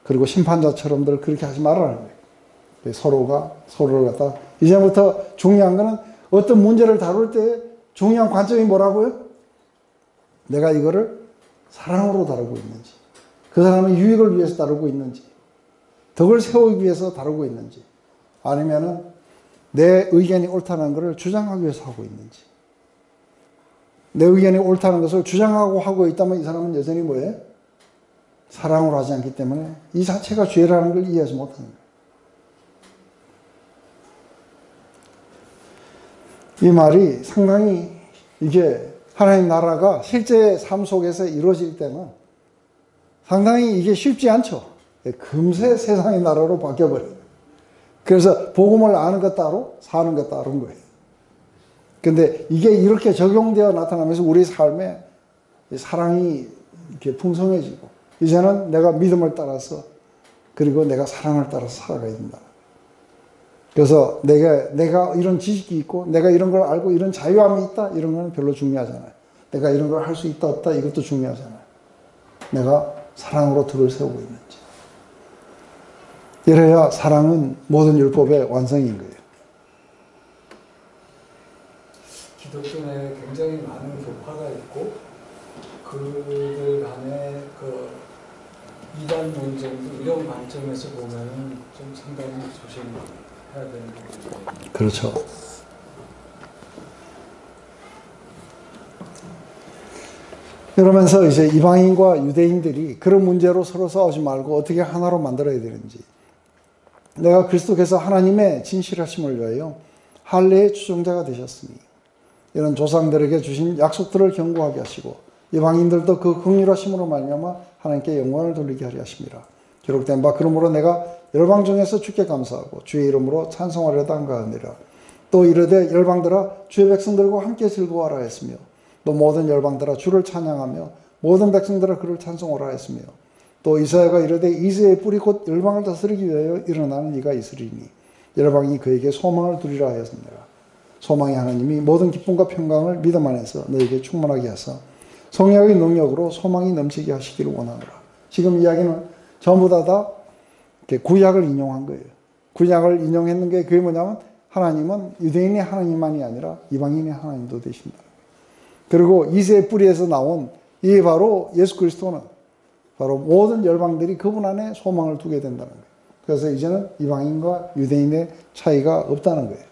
그리고 심판자처럼들 그렇게 하지 말라는 거예요. 서로가 서로를 갖다 이제부터 중요한 거는 어떤 문제를 다룰 때 중요한 관점이 뭐라고요? 내가 이거를 사랑으로 다루고 있는지 그 사람의 유익을 위해서 다루고 있는지 덕을 세우기 위해서 다루고 있는지 아니면은 내 의견이 옳다는 것을 주장하기 위해서 하고 있는지 내 의견이 옳다는 것을 주장하고 하고 있다면 이 사람은 여전히 뭐예요? 사랑으로 하지 않기 때문에 이 자체가 죄라는 걸 이해하지 못하는 거예요. 이 말이 상당히 이게 하나님 나라가 실제 삶 속에서 이루어질 때는 상당히 이게 쉽지 않죠. 금세 세상의 나라로 바뀌어버려요. 그래서 복음을 아는 것 따로 사는 것 따로인 거예요. 근데 이게 이렇게 적용되어 나타나면서 우리 삶에 사랑이 이렇게 풍성해지고 이제는 내가 믿음을 따라서 그리고 내가 사랑을 따라서 살아가야 된다. 그래서 내가 이런 지식이 있고 내가 이런 걸 알고 이런 자유함이 있다 이런 건 별로 중요하잖아요. 내가 이런 걸 할 수 있다 없다 이것도 중요하잖아요. 내가 사랑으로 덕을 세우고 있는지. 이래야 사랑은 모든 율법의 완성인 거예요. 기독교 내에 굉장히 많은 교파가 있고 그들 간의 그 이단 논쟁도 이런 관점에서 보면은 좀 상당히 조심해야 되는 거죠. 그렇죠. 그러면서 이제 이방인과 유대인들이 그런 문제로 서로 싸우지 말고 어떻게 하나로 만들어야 되는지 내가 그리스도께서 하나님의 진실하심을 위하여 할례의 추종자가 되셨으니 이런 조상들에게 주신 약속들을 경고하게 하시고 이방인들도 그 긍휼하심으로 말미암아 하나님께 영광을 돌리게 하려 하심이라. 기록된 바 그러므로 내가 열방 중에서 주께 감사하고 주의 이름으로 찬송하려다 한가하니라. 또 이르되 열방들아 주의 백성들과 함께 즐거워하라 했으며 또 모든 열방들아 주를 찬양하며 모든 백성들아 그를 찬송하라 했으며 또 이사야가 이르되 이새의 뿔이 곧 열방을 다스리기 위하여 일어나는 이가 있으리니 열방이 그에게 소망을 두리라 하였느니라. 소망의 하나님이 모든 기쁨과 평강을 믿음 안에서 너에게 충만하게 하사 성령의 능력으로 소망이 넘치게 하시기를 원하노라. 지금 이야기는 전부 다 구약을 인용한 거예요. 구약을 인용했는 게 그게 뭐냐면 하나님은 유대인의 하나님만이 아니라 이방인의 하나님도 되신다. 그리고 이새의 뿌리에서 나온 이 바로 예수 그리스도는 바로 모든 열방들이 그분 안에 소망을 두게 된다는 거예요. 그래서 이제는 이방인과 유대인의 차이가 없다는 거예요.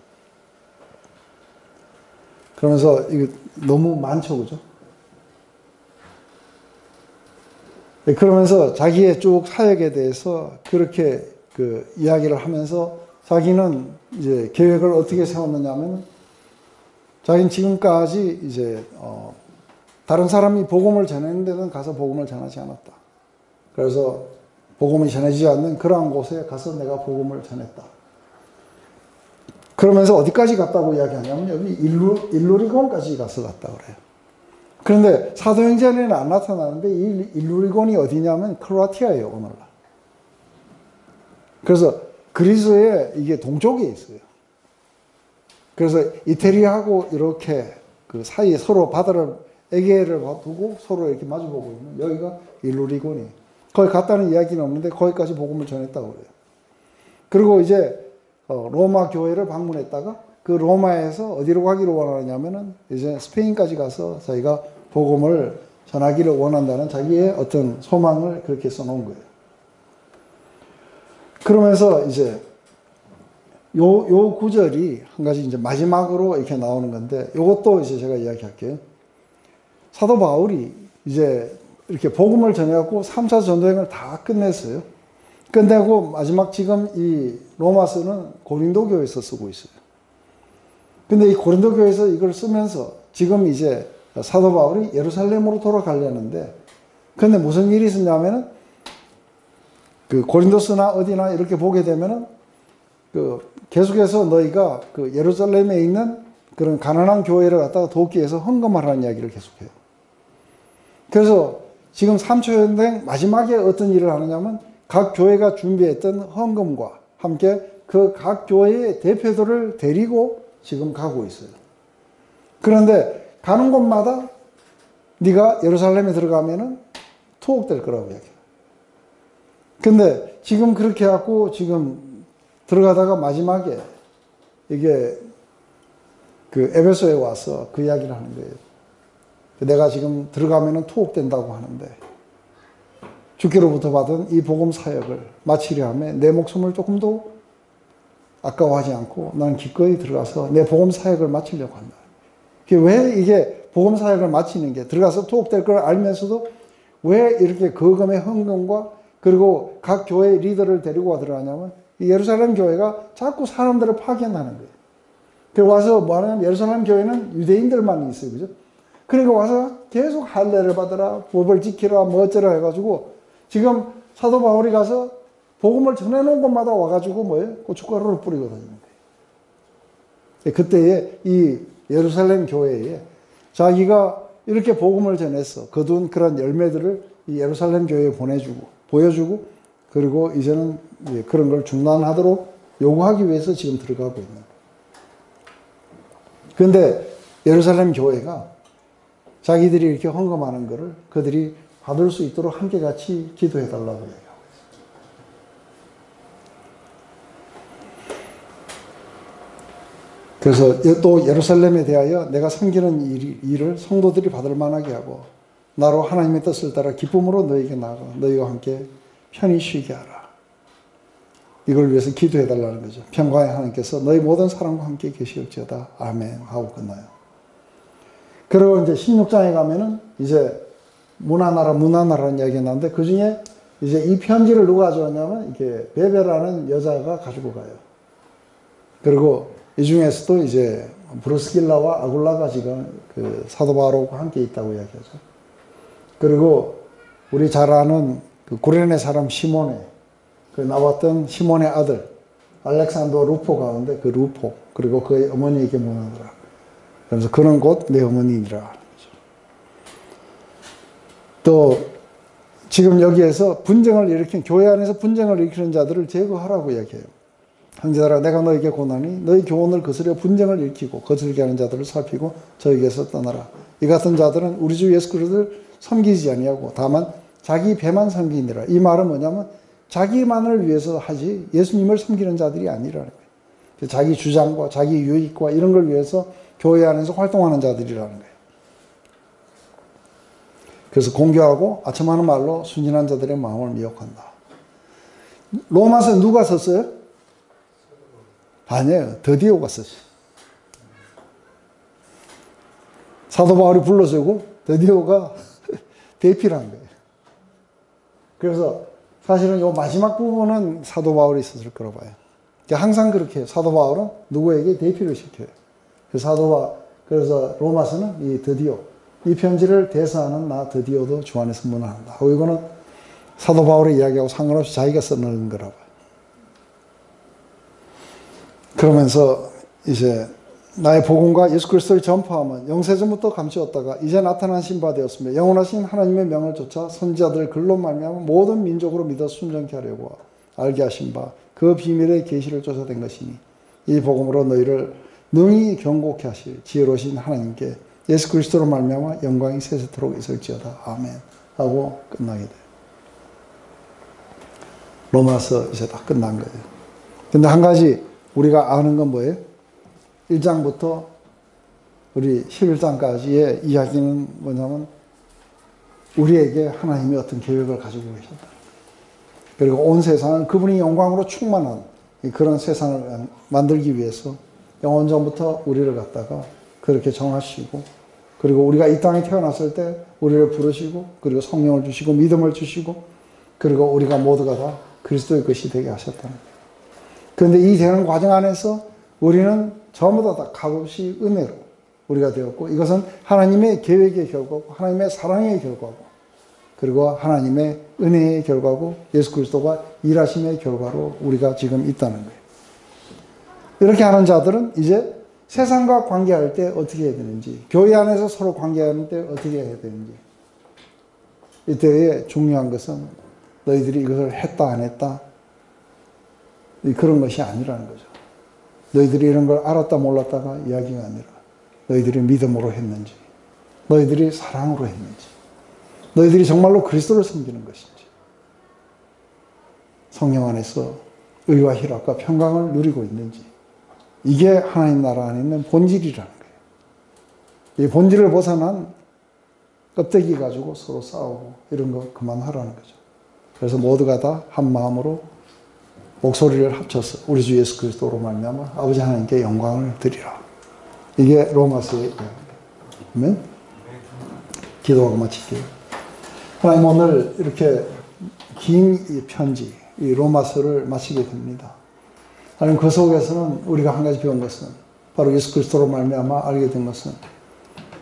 그러면서 이거 너무 많죠, 그죠? 그러면서 자기의 쭉 사역에 대해서 그렇게 그 이야기를 하면서 자기는 이제 계획을 어떻게 세웠느냐면 자기는 지금까지 이제 다른 사람이 복음을 전하는 데는 가서 복음을 전하지 않았다. 그래서 복음이 전해지지 않는 그러한 곳에 가서 내가 복음을 전했다. 그러면서 어디까지 갔다고 이야기하냐면 여기 일루리곤까지 가서 갔다 그래요. 그런데 사도행전에는 안 나타나는데 이 일루리곤이 어디냐면 크로아티아예요, 오늘날. 그래서 그리스에 이게 동쪽에 있어요. 그래서 이태리하고 이렇게 그 사이에 서로 바다를 에게를 두고 서로 이렇게 마주보고 있는 여기가 일루리곤이에요. 거기 갔다는 이야기는 없는데 거기까지 복음을 전했다고 그래요. 그리고 이제 로마 교회를 방문했다가 그 로마에서 어디로 가기를 원하느냐면은 이제 스페인까지 가서 자기가 복음을 전하기를 원한다는 자기의 어떤 소망을 그렇게 써놓은 거예요. 그러면서 이제 요 구절이 한 가지 이제 마지막으로 이렇게 나오는 건데 요것도 이제 제가 이야기할게요. 사도 바울이 이제 이렇게 복음을 전해갖고 3차 전도행을 다 끝냈어요. 끝내고 마지막 지금 이 로마서는 고린도 교회에서 쓰고 있어요. 근데 이 고린도 교회에서 이걸 쓰면서 지금 이제 사도 바울이 예루살렘으로 돌아가려는데 근데 무슨 일이 있었냐면은 그 고린도서나 어디나 이렇게 보게 되면은 그 계속해서 너희가 그 예루살렘에 있는 그런 가난한 교회를 갖다가 돕기 위해서 헌금하라는 이야기를 계속해요. 그래서 지금 3차 전도행 마지막에 어떤 일을 하느냐면 각 교회가 준비했던 헌금과 함께 그 각 교회의 대표들을 데리고 지금 가고 있어요. 그런데 가는 곳마다 네가 예루살렘에 들어가면은 투옥될 거라고 이야기해요. 근데 지금 그렇게 해갖고 지금 들어가다가 마지막에 이게 그 에베소에 와서 그 이야기를 하는 거예요. 내가 지금 들어가면은 투옥된다고 하는데 주께로부터 받은 이 복음 사역을 마치려 하며 내 목숨을 조금도 아까워하지 않고 나는 기꺼이 들어가서 내 복음 사역을 마치려고 한다. 왜 이게 복음 사역을 마치는 게 들어가서 투옥될 걸 알면서도 왜 이렇게 거금의 헌금과 그리고 각 교회 리더를 데리고 와 들어가냐면 이 예루살렘 교회가 자꾸 사람들을 파견하는 거예요. 그리고 와서 뭐 하냐면 예루살렘 교회는 유대인들만 있어요. 그죠? 그러니까 와서 계속 할례를 받으라, 법을 지키라, 뭐 어쩌라 해가지고 지금 사도 바울이 가서 복음을 전해놓은 곳마다 와가지고 뭐예요? 고춧가루를 뿌리고 다니는 거예요. 그때에 이 예루살렘 교회에 자기가 이렇게 복음을 전했어. 거둔 그런 열매들을 이 예루살렘 교회에 보여주고 그리고 이제는 그런 걸 중단하도록 요구하기 위해서 지금 들어가고 있는 거예요. 그런데 예루살렘 교회가 자기들이 이렇게 헌금하는 거를 그들이 받을 수 있도록 함께 같이 기도해 달라고 얘기하고 있어요. 그래서 또 예루살렘에 대하여 내가 섬기는 일을 성도들이 받을 만하게 하고 나로 하나님의 뜻을 따라 기쁨으로 너에게 나아가 너희와 함께 편히 쉬게 하라. 이걸 위해서 기도해 달라는 거죠. 평강의 하나님께서 너희 모든 사람과 함께 계시옵지어다. 아멘 하고 끝나요. 그리고 이제 16장에 가면은 이제 문하나라는 이야기가 나오는데 그 중에 이제 이 편지를 누가 가져왔냐면 이게 베베라는 여자가 가지고 가요. 그리고 이 중에서도 이제 브루스길라와 아굴라가 지금 그 사도 바울과 함께 있다고 이야기하죠. 그리고 우리 잘 아는 그 구레네 사람 시몬에 그 나왔던 시몬의 아들 알렉산더 루포가 오는데 그 루포 그리고 그의 어머니에게 문하더라. 그래서 그는 곧 내 어머니니라. 또 지금 여기에서 분쟁을 일으킨 교회 안에서 분쟁을 일으키는 자들을 제거하라고 이야기해요. 형제들아 내가 너에게 고나니 너희 교훈을 거스려 분쟁을 일으키고 거슬게 하는 자들을 살피고 저에게서 떠나라. 이 같은 자들은 우리 주 예수 그리스도를 섬기지 아니하고 다만 자기 배만 섬기니라. 이 말은 뭐냐면 자기만을 위해서 하지 예수님을 섬기는 자들이 아니라는 거예요. 자기 주장과 자기 유익과 이런 걸 위해서 교회 안에서 활동하는 자들이라는 거예요. 그래서 공교하고 아첨하는 말로 순진한 자들의 마음을 미혹한다. 로마서 누가 썼어요? 아니에요. 드디오가 썼어요. 사도 바울이 불러쓰고 드디오가 대필한 거예요. 그래서 사실은 이 마지막 부분은 사도 바울이 썼을 거라고 봐요. 항상 그렇게 해요. 사도 바울은 누구에게 대필을 시켜요. 그래서 로마서는 이 드디오, 이 편지를 대사하는 나 드디오도 주 안에서 문안한다. 이거는 사도 바울의 이야기하고 상관없이 자기가 써놓은 거라고 봐요. 그러면서 이제 나의 복음과 예수 그리스도의 전파함은 영세전부터 감추었다가 이제 나타나신 바 되었으며 영원하신 하나님의 명을 쫓아 선지자들의 글로 말미암아 모든 민족으로 믿어 순종케 하려고 알게 하신 바 그 비밀의 계시를 쫓아낸 것이니 이 복음으로 너희를 능히 경고케 하실 지혜로우신 하나님께 예수 그리스도로 말미암아 영광이 세세토록 있을지어다. 아멘 하고 끝나게 돼요. 로마서 이제 다 끝난 거예요. 근데 한 가지 우리가 아는 건 뭐예요? 1장부터 우리 11장까지의 이야기는 뭐냐면 우리에게 하나님이 어떤 계획을 가지고 계셨다. 그리고 온 세상은 그분이 영광으로 충만한 그런 세상을 만들기 위해서 영원전부터 우리를 갖다가 그렇게 정하시고 그리고 우리가 이 땅에 태어났을 때 우리를 부르시고 그리고 성령을 주시고 믿음을 주시고 그리고 우리가 모두가 다 그리스도의 것이 되게 하셨다는 거예요. 그런데 이 되는 과정 안에서 우리는 전부 다 값없이 은혜로 우리가 되었고 이것은 하나님의 계획의 결과고 하나님의 사랑의 결과고 그리고 하나님의 은혜의 결과고 예수 그리스도가 일하심의 결과로 우리가 지금 있다는 거예요. 이렇게 하는 자들은 이제 세상과 관계할 때 어떻게 해야 되는지 교회 안에서 서로 관계하는 때 어떻게 해야 되는지 이때의 중요한 것은 너희들이 이것을 했다 안 했다 그런 것이 아니라는 거죠. 너희들이 이런 걸 알았다 몰랐다가 이야기가 아니라 너희들이 믿음으로 했는지 너희들이 사랑으로 했는지 너희들이 정말로 그리스도를 섬기는 것인지 성령 안에서 의와 희락과 평강을 누리고 있는지 이게 하나님 나라 안에 있는 본질이라는 거예요. 이 본질을 벗어난 껍데기 가지고 서로 싸우고 이런 거 그만하라는 거죠. 그래서 모두가 다 한 마음으로 목소리를 합쳐서 우리 주 예수 그리스도로 말미암아 아버지 하나님께 영광을 드리라. 이게 로마서의 이야기입니다. 아멘. 기도하고 마칠게요. 하나님 오늘 이렇게 긴 이 편지, 이 로마서를 마치게 됩니다. 하나님 그 속에서는 우리가 한 가지 배운 것은 바로 예수 그리스도로 말미암아 알게 된 것은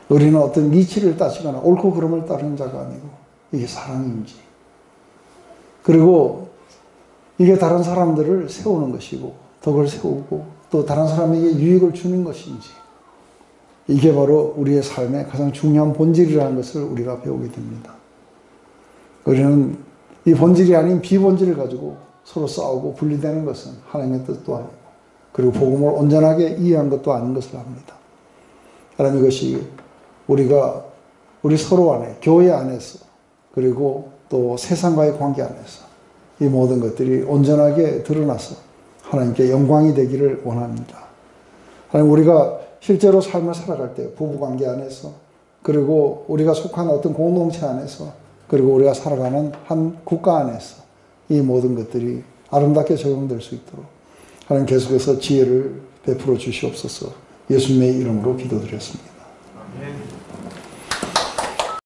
우리는 어떤 이치를 따지거나 옳고 그름을 따르는 자가 아니고 이게 사랑인지 그리고 이게 다른 사람들을 세우는 것이고 덕을 세우고 또 다른 사람에게 유익을 주는 것인지 이게 바로 우리의 삶의 가장 중요한 본질이라는 것을 우리가 배우게 됩니다. 우리는 이 본질이 아닌 비본질을 가지고 서로 싸우고 분리되는 것은 하나님의 뜻도 아니고 그리고 복음을 온전하게 이해한 것도 아닌 것을 압니다. 하나님 이것이 우리 서로 안에 교회 안에서 그리고 또 세상과의 관계 안에서 이 모든 것들이 온전하게 드러나서 하나님께 영광이 되기를 원합니다. 하나님 우리가 실제로 삶을 살아갈 때 부부관계 안에서 그리고 우리가 속한 어떤 공동체 안에서 그리고 우리가 살아가는 한 국가 안에서 이 모든 것들이 아름답게 적용될 수 있도록 하나님 계속해서 지혜를 베풀어 주시옵소서. 예수님의 이름으로 기도드렸습니다. 아멘.